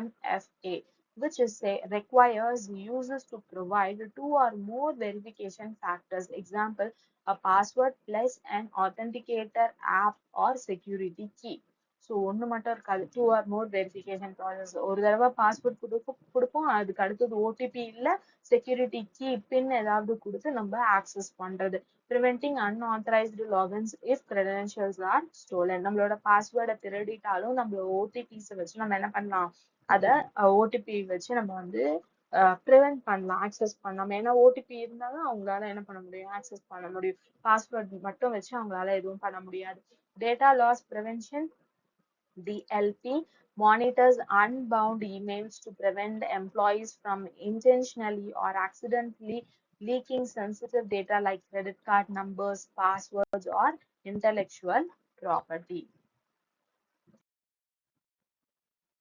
MFA, which is requires users to provide 2 or more verification factors. Example, a password plus an authenticator app or security key. So ஒன்று மட்டும் இருக்காது, 2 or more verification process. ஒரு தடவை password கொடுப்போம், அதுக்கு அடுத்தது OTP இல்லை செக்யூரிட்டி கீ பின் ஏதாவது கொடுத்து நம்ம ஆக்சஸ் பண்றது. preventing unauthorized logins if credentials are stolen. நம்மளோட பாஸ்வேர்டை திருடிட்டாலும் நம்மளோட ஓடிபிஸ் வச்சு நம்ம என்ன பண்ணலாம், அதை ஓடிபி வச்சு நம்ம வந்து ப்ரிவென்ட் பண்ணலாம், ஆக்சஸ் பண்ணலாம். ஏன்னா ஓடிபி இருந்தாலும் அவங்களால என்ன பண்ண முடியும், ஆக்சஸ் பண்ண முடியும். பாஸ்வேர்ட் மட்டும் வச்சு அவங்களால எதுவும் பண்ண முடியாது. Data loss prevention, DLP, monitors unbound emails to prevent employees from intentionally or accidentally leaking sensitive data like credit card numbers, passwords, or intellectual property.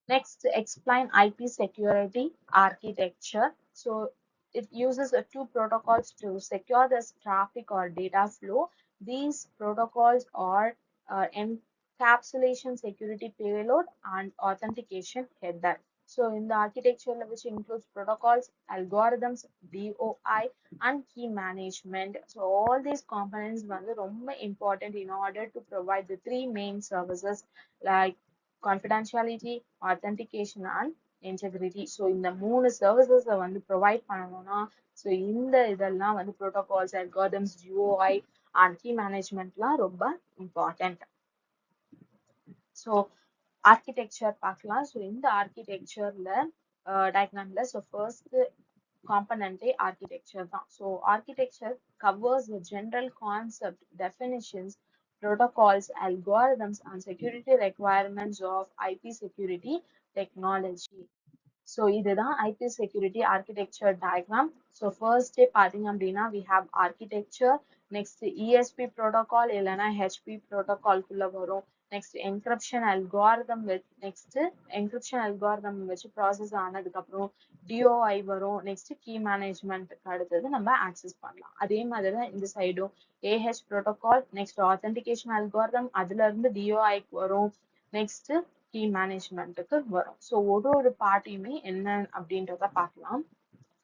Next, explain IP security architecture. So it uses two protocols to secure this traffic or data flow. These protocols are encapsulation security payload and authentication header. So in the architecture, which includes protocols, algorithms, DOI, and key management. So all these components are very important in order to provide the three main services like confidentiality, authentication, and integrity. So இந்த மூணு services வந்து provide பண்ணணும்னா, so இந்த இதெல்லாம் வந்து protocols, algorithms, DOI, and key managementலாம் ரொம்ப important. So architecture பார்க்கலாம். So இந்த architectureல diagramல, so first component architecture தான். So architecture covers the general concept, definitions, protocols, algorithms, and security requirements of IP security technology. So இதுதான் IP security architecture diagram. So first பாத்தீங்க அப்படின்னா we have architecture, next ESP protocol இல்லைன்னா HP protocol குள்ள வரும். Next encryption algorithm with next encryption algorithm வச்சு process ஆனதுக்கு அப்புறம் DOI வரும். நெக்ஸ்ட் கீ மேனேஜ்மெண்ட்க்கு அடுத்தது நம்ம ஆக்சஸ் பண்ணலாம். அதே மாதிரி தான் இந்த சைடும் AH protocol, next authentication algorithm, அதுல இருந்து DOIக்கு வரும், நெக்ஸ்ட் கீ மேனேஜ்மெண்ட்டுக்கு வரும். ஸோ ஒரு பார்ட்டியுமே என்ன அப்படின்றத பார்க்கலாம்.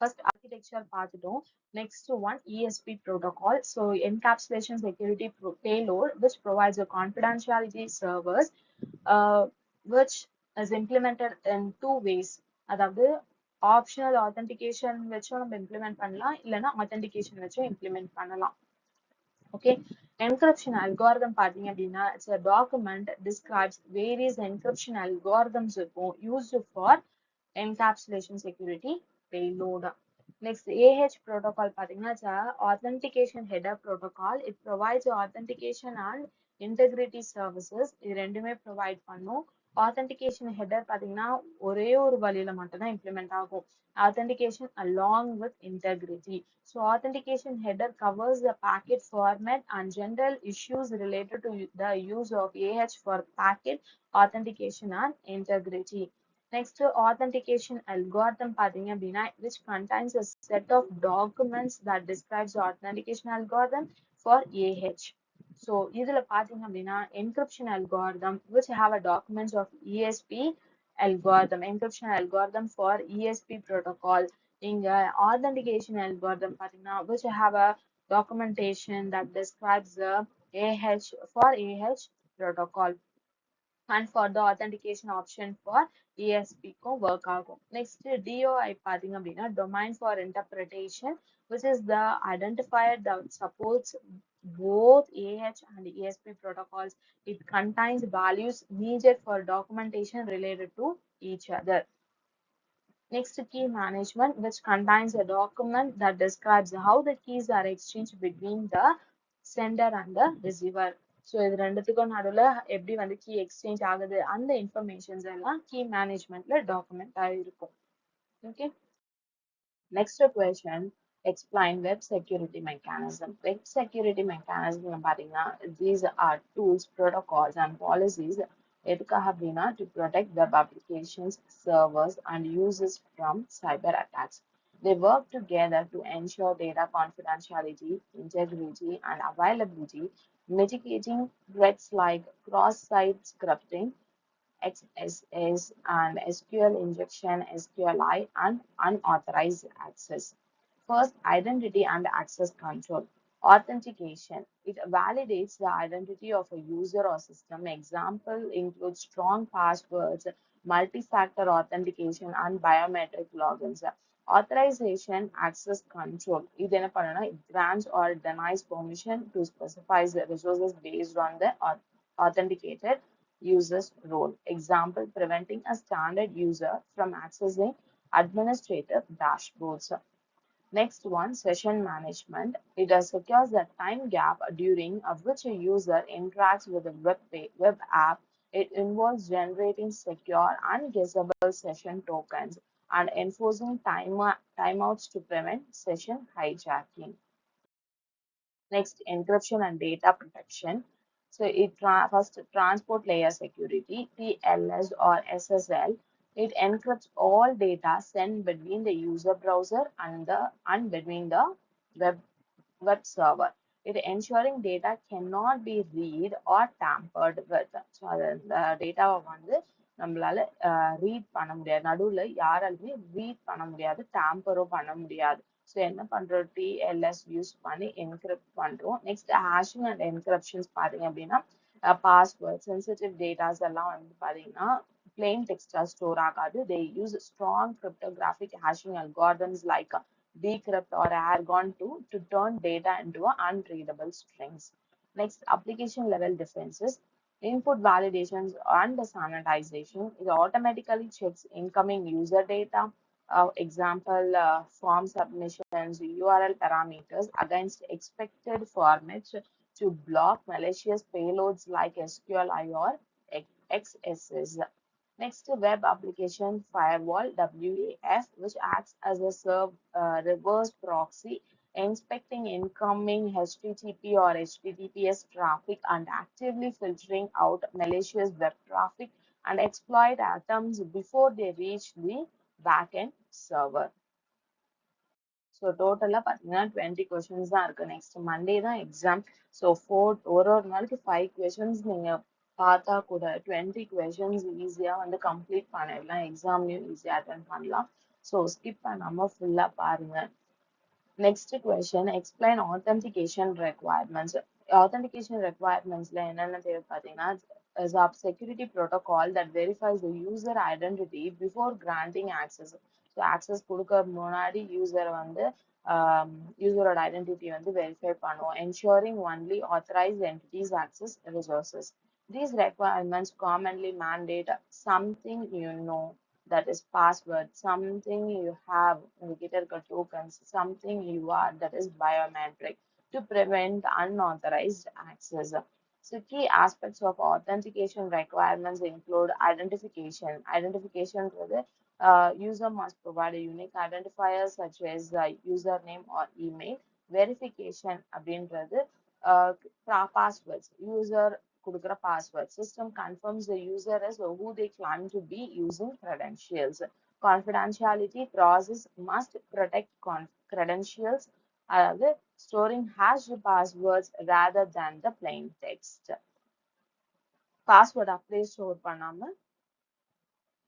First architecture பார்த்துட்டோம். Next one ESP protocol. So encapsulation security payload which provides a confidentiality servers uh, which is implemented in two ways. அதாவது optional authentication வச்சும் நம்ம implement பண்ணலாம், இல்லைன்னா authentication வச்சும் implement பண்ணலாம். Okay, encryption algorithm பார்த்தீங்க அப்படின்னா it's a document that describes various encryption algorithms இருக்கும் used for encapsulation security payload. Next, AH protocol பார்த்தீங்கன்னா it's a authentication header protocol. It provides authentication and integrity services. இது ரெண்டுமே provide பண்ணும். authentication header பார்த்தீங்கன்னா ஒரே ஒரு வழியில மட்டும் தான் implement ஆகும். authentication along with integrity. So authentication header covers the packet format and general issues related to the use of AH for packet authentication and integrity. Next, authentication algorithm பார்த்தீங்க அப்படின்னா which contains a set of documents that describes the authentication algorithm for AH. So இதுல பார்த்தீங்க அப்படின்னா encryption algorithm which have a documents of ESP algorithm, encryption algorithm for ESP protocol. இங்க authentication algorithm பார்த்தீங்கன்னா which have a documentation that describes the AH for AH protocol. And for the authentication option for ESP க்கும் work ஆகும். Next, DOI பார்த்தீங்க அப்படின்னா domain for interpretation, which is the identifier that supports both AH and ESP protocols. It contains values needed for documentation related to each other. Next, key management, which contains a document that describes how the keys are exchanged between the sender and the receiver. So இது ரெண்டுத்துக்கும் நடுவில் எப்படி வந்து key exchange ஆகுது அந்த informations எல்லாம் key மேனேஜ்மெண்ட்ல document ஆகிருக்கும். Okay, next question explain web security mechanism. Web security mechanism பார்த்தீங்கன்னா these are tools, protocols and policies எதுக்காக அப்படின்னா to protect web applications, servers and users from cyber attacks. They work together to ensure data confidentiality, integrity and availability, mitigating threats like cross-site scripting, XSS and SQL injection, SQLI and unauthorized access. First, identity and access control. Authentication. It validates the identity of a user or system. Example includes strong passwords, multi-factor authentication, and biometric logins. Authorization, access control. It grants or denies permission to specify the resources based on the authenticated user's role. Example, preventing a standard user from accessing administrative dashboards. Next one, session management. It secures the time gap during which a user interacts with a web app. It involves generating secure and guessable session tokens and enforcing timeouts to prevent session hijacking. Next, encryption and data protection. So first, transport layer security, TLS or SSL. It encrypts all data sent between the user browser and between the web server. It ensuring data cannot be read or tampered with. So the data வந்து நம்மளால read பண்ண முடியாது, நடுவுல யாராலுமே read பண்ண முடியாது, tamperம் பண்ண முடியாது. ஸோ என்ன பண்றோம், TLS யூஸ் பண்ணி என்கிரிப்ட் பண்றோம். நெக்ஸ்ட், ஹேஷிங் அண்ட் என்கிரிப்ஷன்ஸ் பார்த்தீங்க அப்படின்னா பாஸ்வேர்ட், சென்சிட்டிவ் டேட்டாஸ் எல்லாம் வந்து பார்த்தீங்கன்னா plain text ஸ்டோர் ஆகாது. They use strong cryptographic hashing algorithms like decrypt or argon to turn data into unreadable strings. Next, application level defenses. Input validations and sanitization. It automatically checks incoming user data, example form submissions, URL parameters against expected formats to block malicious payloads like SQLI or XSS. Next, web application firewall, WAF, which acts as a reverse proxy, inspecting incoming HTTP or HTTPS traffic and actively filtering out malicious web traffic and exploit atoms before they reach the backend server. So டோட்டலாக பார்த்தீங்கன்னா 20 questions தான் இருக்குது. Next Monday தான் exam. So ஒரு நாளைக்கு 5 questions நீங்கள் பார்த்தா கூட 20 கொஷின்ஸ் ஈஸியாக வந்து கம்ப்ளீட் பண்ணிடலாம், எக்ஸாம்லையும் ஈஸியாக அட்டன் பண்ணலாம். ஸோ ஸ்கிப் பண்ணாம ஃபுல்லா பாருங்க. Next question, explain authentication requirements. Authentication requirements ல என்னென்ன தேவை பார்த்தீங்கன்னா, is a security protocol that verifies the user identity before granting access. So access கொடுக்க முன்னாடி user வந்து யூசரோட ஐடென்டிட்டி வந்து வெரிஃபை பண்ணும், ensuring only authorized entities access resources. These requirements commonly mandate something you know, that is password, something you have, உங்ககிட்ட இருக்க tokens, something you are, that is biometric, to prevent unauthorized access. So key aspects of authentication requirements include identification. Identification with user must provide a unique identifier such as username or email. Verification அப்படின்றது passwords, user கொடுக்குற password. System confirms the user as who they claim to be using credentials. Confidentiality, process must protect credentials, அதாவது storing hashed passwords rather than the plain text. Password அப்படியே store பண்ணாம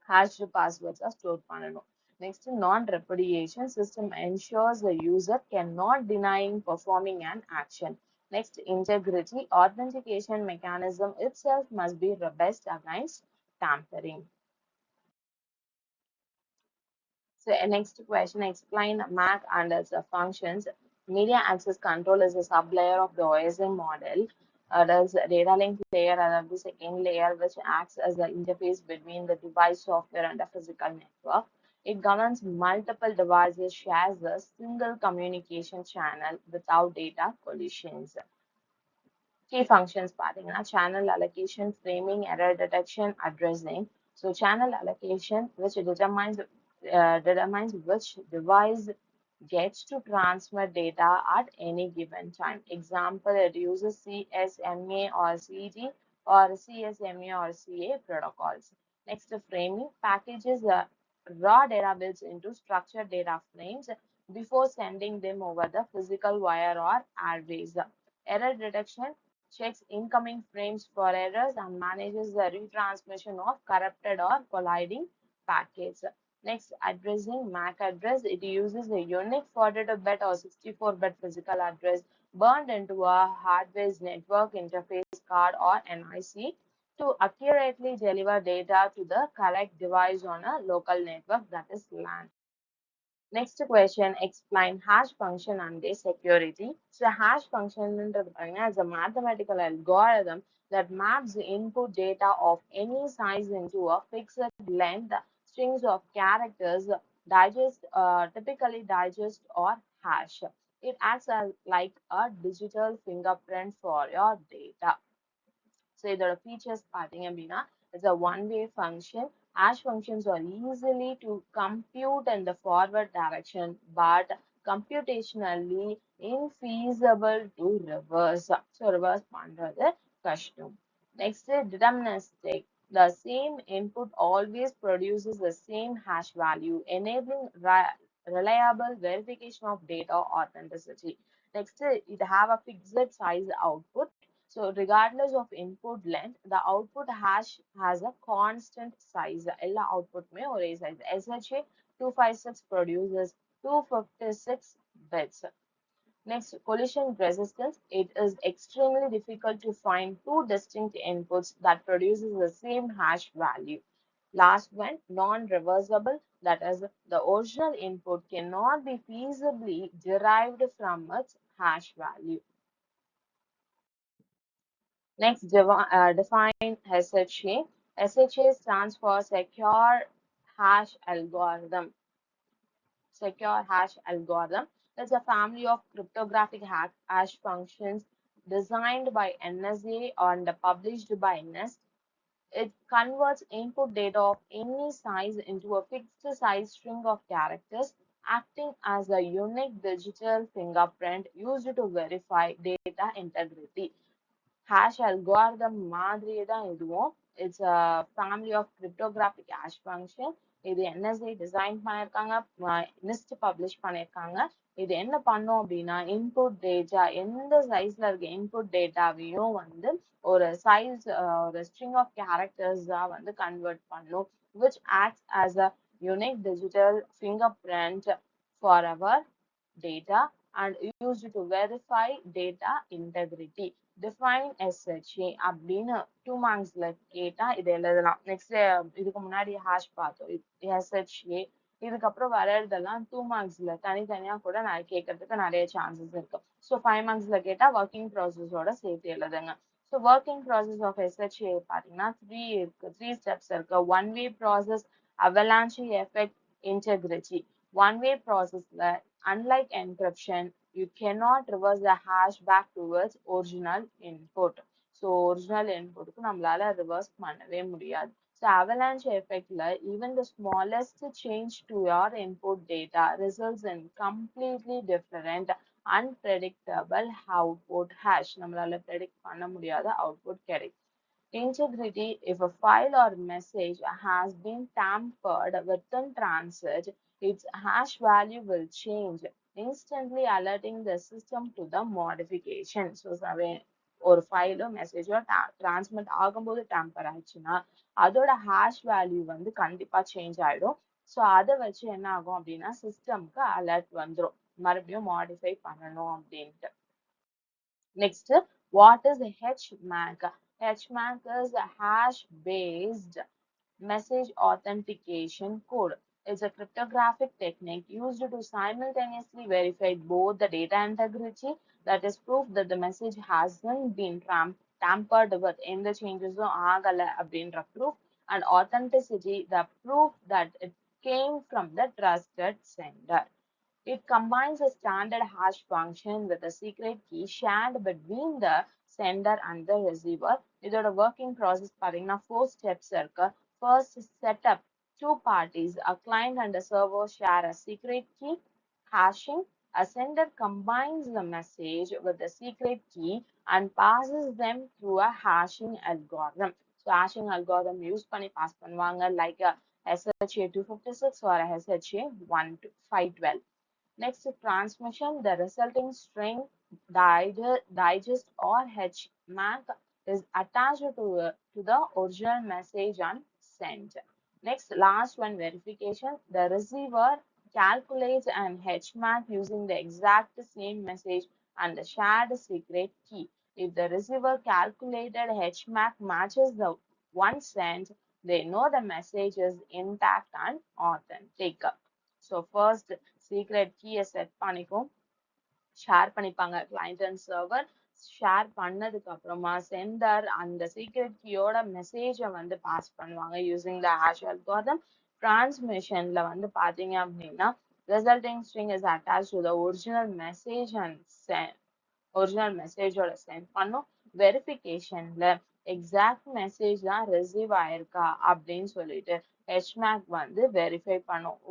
hashed passwords are stored பண்ணணும். Next, non-repudiation system ensures the user cannot denying performing an action. Next, integrity. Authentication mechanism itself must be robust against tampering. So next question, explain MAC and its functions. Media access control is a sublayer of the OSI model. There's a data link layer and the second layer which acts as the interface between the device software and the physical network. It governs multiple devices, shares a single communication channel without data collisions. Key functions பார்த்தீங்கன்னா channel allocation, framing, error detection, addressing. So channel allocation, which determines which device gets to transmit data at any given time. Example, it uses CSMA or CD or CSMA or CA protocols. Next, framing packages raw data bits into structured data frames before sending them over the physical wire or arrays. Error detection checks incoming frames for errors and manages the retransmission of corrupted or colliding packets. Next, addressing MAC address. It uses a unique 42-bit or 64-bit physical address burned into a hardware network interface card or NIC to accurately deliver data to the correct device on a local network, that is LAN. Next question, explain hash function and their security. So hash function is a mathematical algorithm that maps the input data of any size into a fixed length strings of characters, typically digest or hash. It acts as like a digital fingerprint for your data. So இதோட features பார்த்தீங்க அப்படின்னா, it's a one-way function. Hash functions are easily to compute in the forward direction, but computationally infeasible to reverse. So reverse பண்றது கஷ்டம். Next, deterministic. The same input always produces the same hash value, enabling reliable verification of data authenticity. Next, it have a fixed size output. So regardless of input length, the output hash has a constant size. எல்லா outputமே ஒரே size. SHA 256 produces 256 bits. Next, collision resistance. It is extremely difficult to find two distinct inputs that produces the same hash value. Last one, non-reversible. That is, the original input cannot be feasibly derived from its hash value. Next, define SHA. SHA stands for Secure Hash Algorithm. Secure Hash Algorithm is a family of cryptographic hash functions designed by NSA and published by NIST. It converts input data of any size into a fixed size string of characters, acting as a unique digital fingerprint used to verify data integrity. Hash algorithm மாதிரியே தான் இதுவும். It's a family of cryptographic hash function. இது NSA design பண்ணியிருக்காங்க, NIST publish பண்ணியிருக்காங்க. இது என்ன பண்ணும் அப்படின்னா, இன்புட் டேட்டா எந்த சைஸ்ல இருக்க இன்புட் டேட்டாவையும் வந்து ஒரு சைஸ் ஒரு ஸ்ட்ரிங் ஆஃப் கேரக்டர்ஸா வந்து கன்வெர்ட் பண்ணும், which acts as a unique digital fingerprint for our data and used to verify data integrity. Define SHA அப்படின்னு 2 marksல கேட்டா இது எழுதலாம். நெக்ஸ்ட் இதுக்கு முன்னாடி ஹாஷ் பார்த்தோம். SHA இதுக்கப்புறம் வர்றதெல்லாம் 2 marksல தனித்தனியா கூட நான் கேட்கறதுக்கு நிறைய சான்சஸ் இருக்கு. ஸோ 5 marksல கேட்டா ஒர்க்கிங் ப்ராசஸோட சேர்த்து எழுதுங்க. So working process of SHA பார்த்தீங்கன்னா த்ரீ ஸ்டெப்ஸ் இருக்கு. One way process, avalanche effect, integrity. One way processல unlike encryption, you cannot reverse the hash back towards original input. So original inputக்கு நம்மளால reverse பண்ணவே முடியாது. So avalanche effectல even the smallest change to your input data results in completely different unpredictable output hash. நம்மளால predict பண்ண முடியாத output கிடைக்கும். Integrity: if a file or message has been tampered within transit, its hash value will change, instantly alerting the system to the modification. So, ஒரு ஃபைலோ மெசேஜோ transmit ஆகும்போது tamper ஆயிடுச்சுன்னா அதோட hash value வந்து கண்டிப்பா சேஞ்ச் ஆயிடும். ஸோ அதை வச்சு என்ன ஆகும் அப்படின்னா சிஸ்டம்க்கு அலர்ட் வந்துடும் மறுபடியும் மாடிஃபை பண்ணணும் அப்படின்ட்டு. Next, what is HMAC? HMAC is a hash-based message authentication code. It's a cryptographic technique used to simultaneously verify both the data integrity, that is proof that the message hasn't been tampered with, எந்த சேஞ்சஸும் ஆகல அப்படின்ற proof, and authenticity, the proof that it came from the trusted sender. It combines a standard hash function with a secret key shared between the sender and the receiver. இதோட working process பார்த்தீங்கன்னா 4 steps இருக்கு. First, setup. Two parties, a client and a server, share a secret key. Hashing. A sender combines the message with the secret key and passes them through a hashing algorithm. So hashing algorithm use பண்ணி pass பண்ணுவாங்க like a SHA-256 or a SHA-512. Next, transmission. The resulting string, digest or HMAC is attached to the original message and sent. Next, last one, verification. The receiver calculates an HMAC using the exact same message and the shared secret key. If the receiver calculated HMAC matches the one sent, they know the message is intact and authentic. So first, secret key set பண்ணிக்கும் share பண்ணிப்பாங்க client and server. Share பண்ணதுக்கு அப்புறமா centre அந்த secret கீயோட மெசேஜை வந்து pass பண்ணுவாங்க using the hash algorithm. டிரான்ஸ்மிஷன்ல வந்து பாத்தீங்க அப்படின்னா resulting string is attached to the original message and original மெசேஜோட சென்ட் பண்ணும். வெரிஃபிகேஷன்ல எக்ஸாக்ட் மெசேஜ் தான் ரிசீவ் ஆயிருக்கா அப்படின்னு சொல்லிட்டு HMAC வந்து வெரிஃபை பண்ணும்.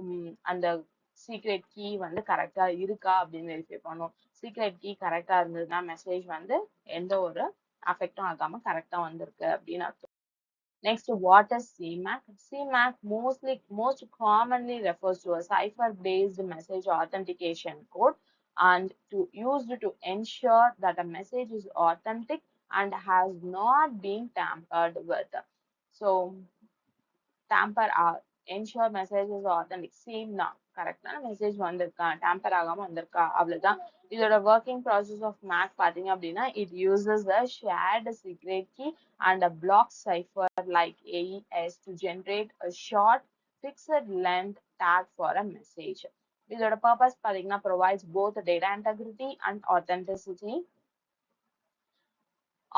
அந்த சீக்ரெட் கீ வந்து கரெக்டா இருக்கா அப்படின்னு வெரிஃபை பண்ணும். சீக்ரெட் கீ கரெக்டா இருந்ததுன்னா மெசேஜ் வந்து எந்த ஒரு அஃபெக்டும் ஆகாம கரெக்டா வந்திருக்கு அப்படின்னு அர்த்தம். Next, what is CMAC? CMAC most commonly refers to a cipher-based message authentication code and used to ensure that a message is authentic and has not been tampered with. So, tamper ensure message is authentic. Same தான் கரெக்டான message வந்திருக்கா tamper ஆகாம வந்திருக்கா அவ்வளவுதான். இதோட working process of MAC பாத்தீங்க அப்படின்னா it uses a shared secret key and a block cipher like AES to generate a short fixed length tag for a message. இதோட purpose பாத்தீங்கன்னா provides both data integrity and authenticity.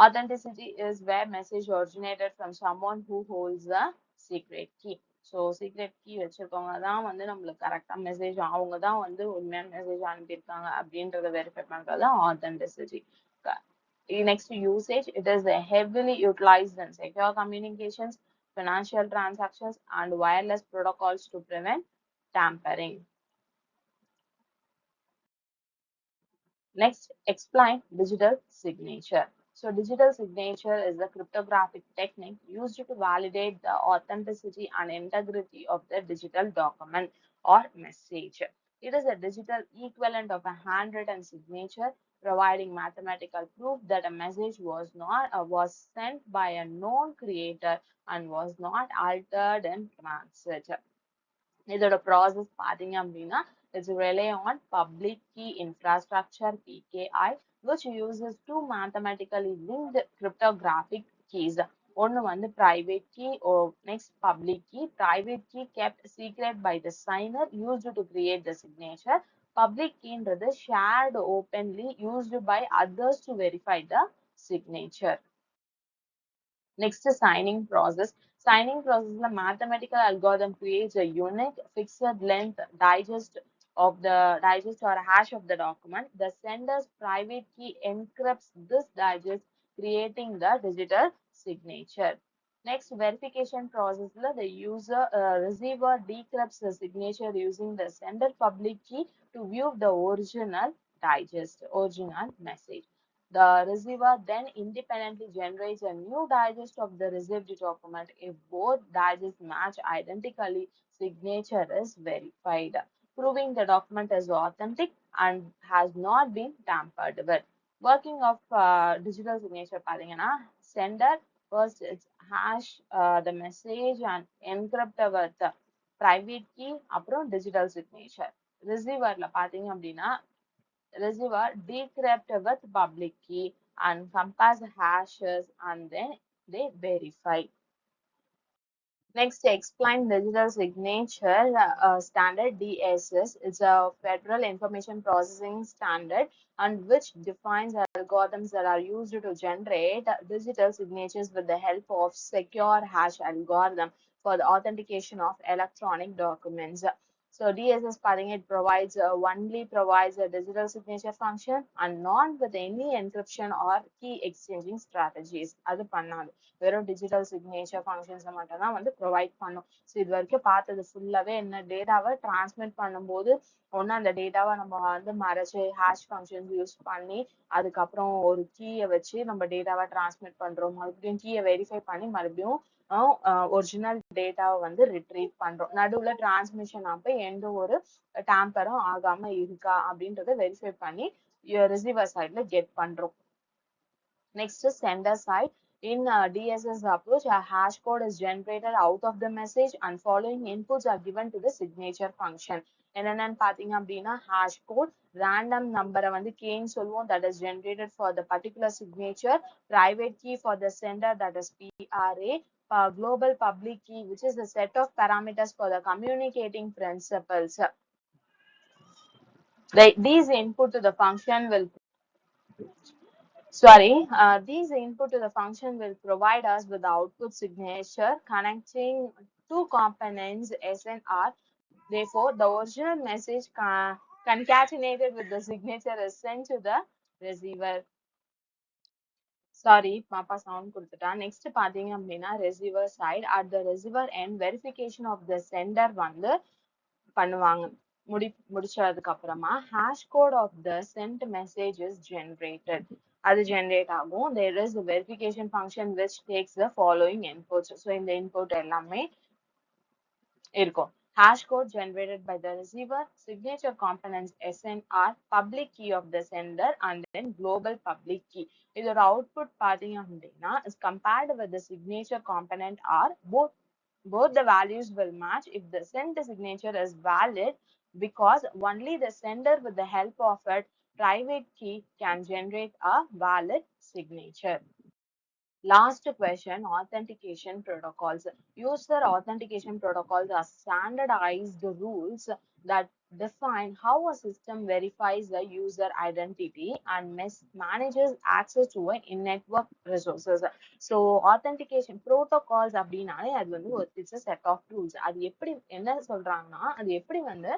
Authenticity is where message originated from someone who holds the secret key. So secret key வச்சிருக்கவங்க தான் வந்து நம்மளுக்கு கரெக்டா message அவங்க தான் வந்து உண்மையான மெசேஜ் அனுப்பியிருக்காங்க அப்படின்றத வெரிஃபை பண்றது authenticity. Next usage. It is heavily utilised in secure communications, financial transactions and wireless protocols to prevent tampering. Next, explain digital signature. So digital signature is a cryptographic technique used to validate the authenticity and integrity of the digital document or message. It is a digital equivalent of a handwritten signature, providing mathematical proof that a message was sent by a known creator and was not altered in transit. இதோட process பாத்தீங்க அப்படின்னா it's rely on public key infrastructure PKI which uses two mathematically linked cryptographic keys. ஒன்னு வந்து private key or next public key. Private key kept secret by the signer used to create the signature. Public key ன்றது shared openly used by others to verify the signature. Next, signing process. Signing process is a mathematical algorithm creates a unique fixed length digest or hash of the document. The sender's private key encrypts this digest, creating the digital signature. Next, verification process. The receiver decrypts the signature using the sender public key to view the original message. The receiver then independently generates a new digest of the received document. If both digests match identically, signature is verified, proving the document is authentic and has not been tampered with. Working of digital signature பாத்தீங்கன்னா sender first it's hash the message and encrypt with private key அப்புறம் digital signature. receiverல பாத்தீங்க அப்படின்னா receiver decrypt with public key and compares hashes and then they verify. Next, explain digital signature standard DSS. It's a federal information processing standard and which defines algorithms that are used to generate digital signatures with the help of secure hash algorithm for the authentication of electronic documents. So DSS padding it provides only provides a digital signature function and not with any encryption or key exchanging strategies. அது பண்ணாது. வெறும் digital signature ஃபங்க்ஷன்ஸை மட்டும் தான் வந்து provide பண்ணும். So இது வரைக்கும் பார்த்தது ஃபுல்லாவே என்ன டேட்டாவை டிரான்ஸ்மிட் பண்ணும்போது ஒன்று அந்த டேட்டாவை நம்ம வந்து மறைச்சு ஹேஷ் ஃபங்க்ஷன்ஸ் யூஸ் பண்ணி அதுக்கப்புறம் ஒரு கீயை வச்சு நம்ம டேட்டாவை டிரான்ஸ்மிட் பண்றோம். மறுபடியும் கீயை வெரிஃபை பண்ணி மறுபடியும் ஒரிஜினல் டேட்டாவை வந்து ரிட்ரீவ் பண்றோம். நடுவுல டிரான்ஸ்மிஷன் அப்போ எந்த ஒரு டேம்பரும் ஆகாம இருக்கா அப்படின்றத வெரிஃபை பண்ணி ரிசீவர் சைட்ல கெட் பண்றோம். Next is sender side. In DSS approach, a hash code is generated out of the message and following inputs are given to the signature function. என்னென்னு பார்த்தீங்க அப்படின்னா hash code random number வந்து kன்னு சொல்லுவோம் that is generated for the particular signature, private key for the sender that is PRA, global public key which is the set of parameters for the communicating principles. These input to the function will these input to the function will provide us with the output signature connecting two components S and R. Therefore, the original message concatenated with the signature is sent to the receiver. Papa sound கொடுத்துட்டா. Next பாத்தீங்க அப்படின்னா receiver side. At the receiver end, verification of the sender வந்து பண்ணுவாங்க. முடிச்சதுக்கு அப்புறமா hash code of the sent message is generated. அது generate ஆகும். There is a verification function which takes the following inputs. So இந்த input எல்லாமே இருக்கும். Hash code generated by the receiver, signature components SNR, public key of the sender, and then global public key. இதோட output பாத்தீங்க அப்படின்னா is compared with the signature component R. Both the values will match if the sent signature is valid because only the sender with the help of a private key can generate a valid signature. Last question, authentication protocols. User authentication protocols are standardized rules that define how a system verifies the user identity and manages access to in-network resources. So, authentication protocols அப்படின்னாலே அது வந்து it's a set of rules. அது எப்படி என்ன சொல்றாங்கன்னா அது எப்படி வந்து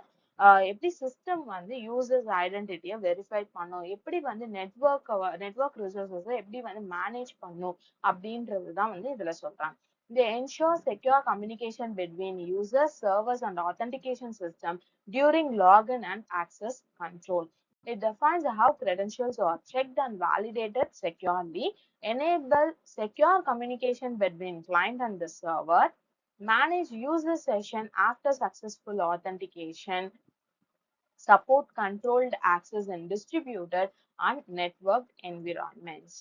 எப்படி சிஸ்டம் வந்து யூசர்ஸ் ஐடென்டிட்டியை வெரிஃபை பண்ணும், எப்படி வந்து நெட்வொர்க் ரிசோர்ஸஸை எப்படி வந்து மேனேஜ் பண்ணும் அப்படின்றதுதான் வந்து இதுல சொல்றாங்க. They ensure secure communication between users, servers, and authentication system during login and access control. It defines how credentials are checked and validated securely, enable secure communication between client and the server, manage user session after successful authentication, support controlled access in distributed and networked environments.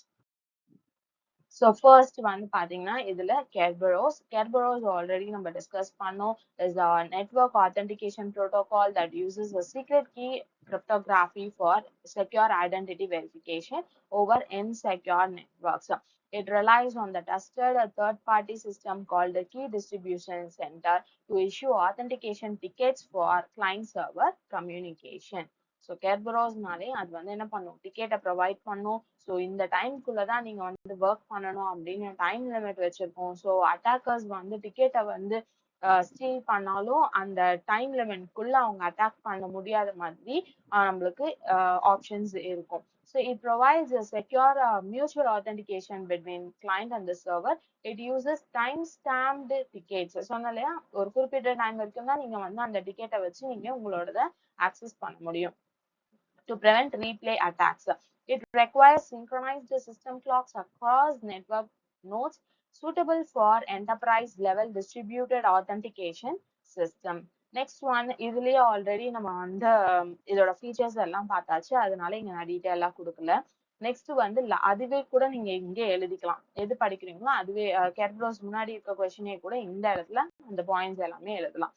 So first வந்து பாத்தீங்கன்னா இதுல Kerberos already நம்ம discuss பண்ணோம் is a network authentication protocol that uses a secret key cryptography for secure identity verification over insecure networks. It relies on the trusted third-party system called the Key Distribution Center to issue authentication tickets for client-server communication. So கெர்பரோஸ்னாலே அது வந்து என்ன பண்ணும், டிக்கெட்டை provide பண்ணும். So இந்த டைம்குள்ள தான் நீங்க வந்து ஒர்க் பண்ணணும் அப்படின்னு டைம் லிமிட் வச்சிருக்கோம். ஸோ அட்டாக்கர்ஸ் வந்து டிக்கெட்டை வந்து ஸ்டீல் பண்ணாலும் அந்த டைம் லிமிட்குள்ள அவங்க அட்டாக் பண்ண முடியாத மாதிரி நம்மளுக்கு ஆப்ஷன்ஸ் இருக்கும். So it provides a secure mutual authentication between client and the server. It uses time-stamped tickets. சொன்னேன் இல்லையா, ஒரு குறிப்பிட்ட டைம் வரைக்கும் தான் நீங்க வந்து அந்த டிக்கெட்டை வச்சு நீங்க உங்களோட ஆக்சஸ் பண்ண முடியும். To prevent replay attacks, it requires synchronized system clocks across network nodes suitable for enterprise level distributed authentication system. Next one இதுலயே ஆல்ரெடி நம்ம வந்து இதோட ஃபீச்சர்ஸ் எல்லாம் பார்த்தாச்சு, அதனால இங்க நான் டீட்டெயிலா கொடுக்கல. நெக்ஸ்ட் வந்து அதுவே கூட நீங்க இங்கே எழுதிக்கலாம், எது படிக்கிறீங்களோ அதுவே கெர்பரோஸ் முன்னாடி இருக்க கொஸ்டினே கூட இந்த இடத்துல அந்த பாயிண்ட்ஸ் எல்லாமே எழுதலாம்.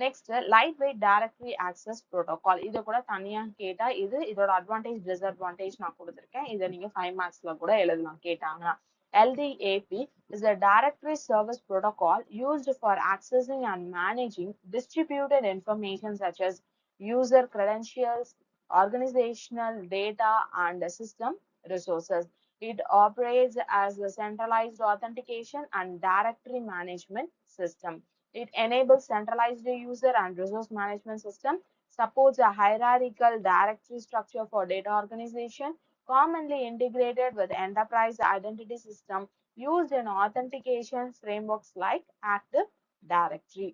Next light weight directory access protocol, இதை கூட தனியா கேட்டா இதோட அட்வான்டேஜ் டிஸ்அட்வான்டேஜ் நான் கொடுத்துருக்கேன், இதை நீங்க 5 மார்க்ஸ்ல கூட எழுதலாம் கேட்டாங்கன்னா. LDAP is a directory service protocol used for accessing and managing distributed information such as user credentials, organizational data, and system resources. It operates as a centralized authentication and directory management system. It enables centralized user and resource management system, supports a hierarchical directory structure for data organization, commonly integrated with enterprise identity system used in authentication frameworks like Active Directory.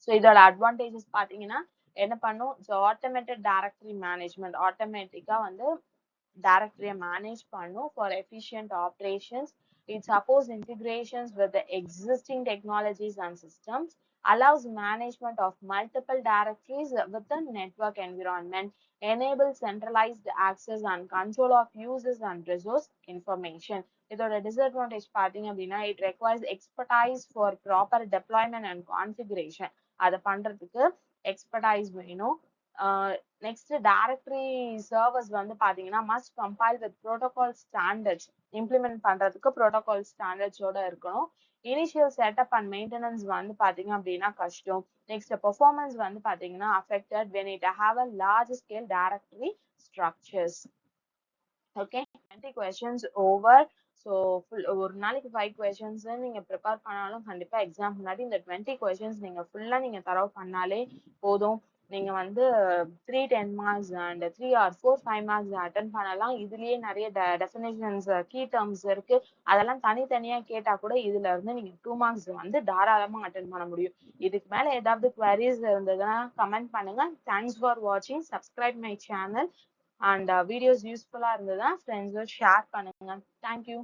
So இதோட advantages பாத்தீங்கன்னா என்ன பண்ணும், automated directory management, automatic-ஆ வந்து directory manage பண்ணும் for efficient operations. It supports integrations with the existing technologies and systems, allows management of multiple directories within network environment, enables centralized access and control of users and resource information. இதோட disadvantage பார்த்தீங்க அப்படின்னா it requires expertise for proper deployment and configuration. அதை பண்றதுக்கு expertise வேணும். Next directory servers வந்து பாத்தீங்கன்னா must compile with protocol standards, implement பண்றதுக்கு protocol ஸ்டாண்டர்ட்ஸோட இருக்கணும். இனிஷியல் செட்டப் அண்ட் மெயின்டெனன்ஸ் வந்து பாத்தீங்க அப்படின்னா கஷ்டம். நெக்ஸ்ட் பெர்ஃபார்மன்ஸ் வந்து பாத்தீங்கன்னா affected when it have a large scale directory structures. Okay, 20 questions over. So ஒரு நாளைக்கு 5 questions நீங்க ப்ரிப்பேர் பண்ணாலும் கண்டிப்பா எக்ஸாம் முன்னாடி இந்த 20 questions நீங்க ஃபுல்லா நீங்க தரவு பண்ணாலே போதும். நீங்க வந்து 3 10 marks and 3 or 4 5 marks attend பண்ணலாம். இதுலயே நிறைய டெஃபினேஷன்ஸ் கீ டேர்ம்ஸ் இருக்கு, அதெல்லாம் தனித்தனியா கேட்டா கூட இதுல இருந்து நீங்க 2 மார்க்ஸ் வந்து தாராளமா அட்டன் பண்ண முடியும். இதுக்கு மேல ஏதாவது குவரிஸ் இருந்ததுன்னா கமெண்ட் பண்ணுங்க. தேங்க்ஸ் ஃபார் வாட்சிங். Subscribe my channel and videos useful ஆ இருந்ததுன்னா ஃப்ரெண்ட்ஸோட ஷேர் பண்ணுங்க. தேங்க்யூ.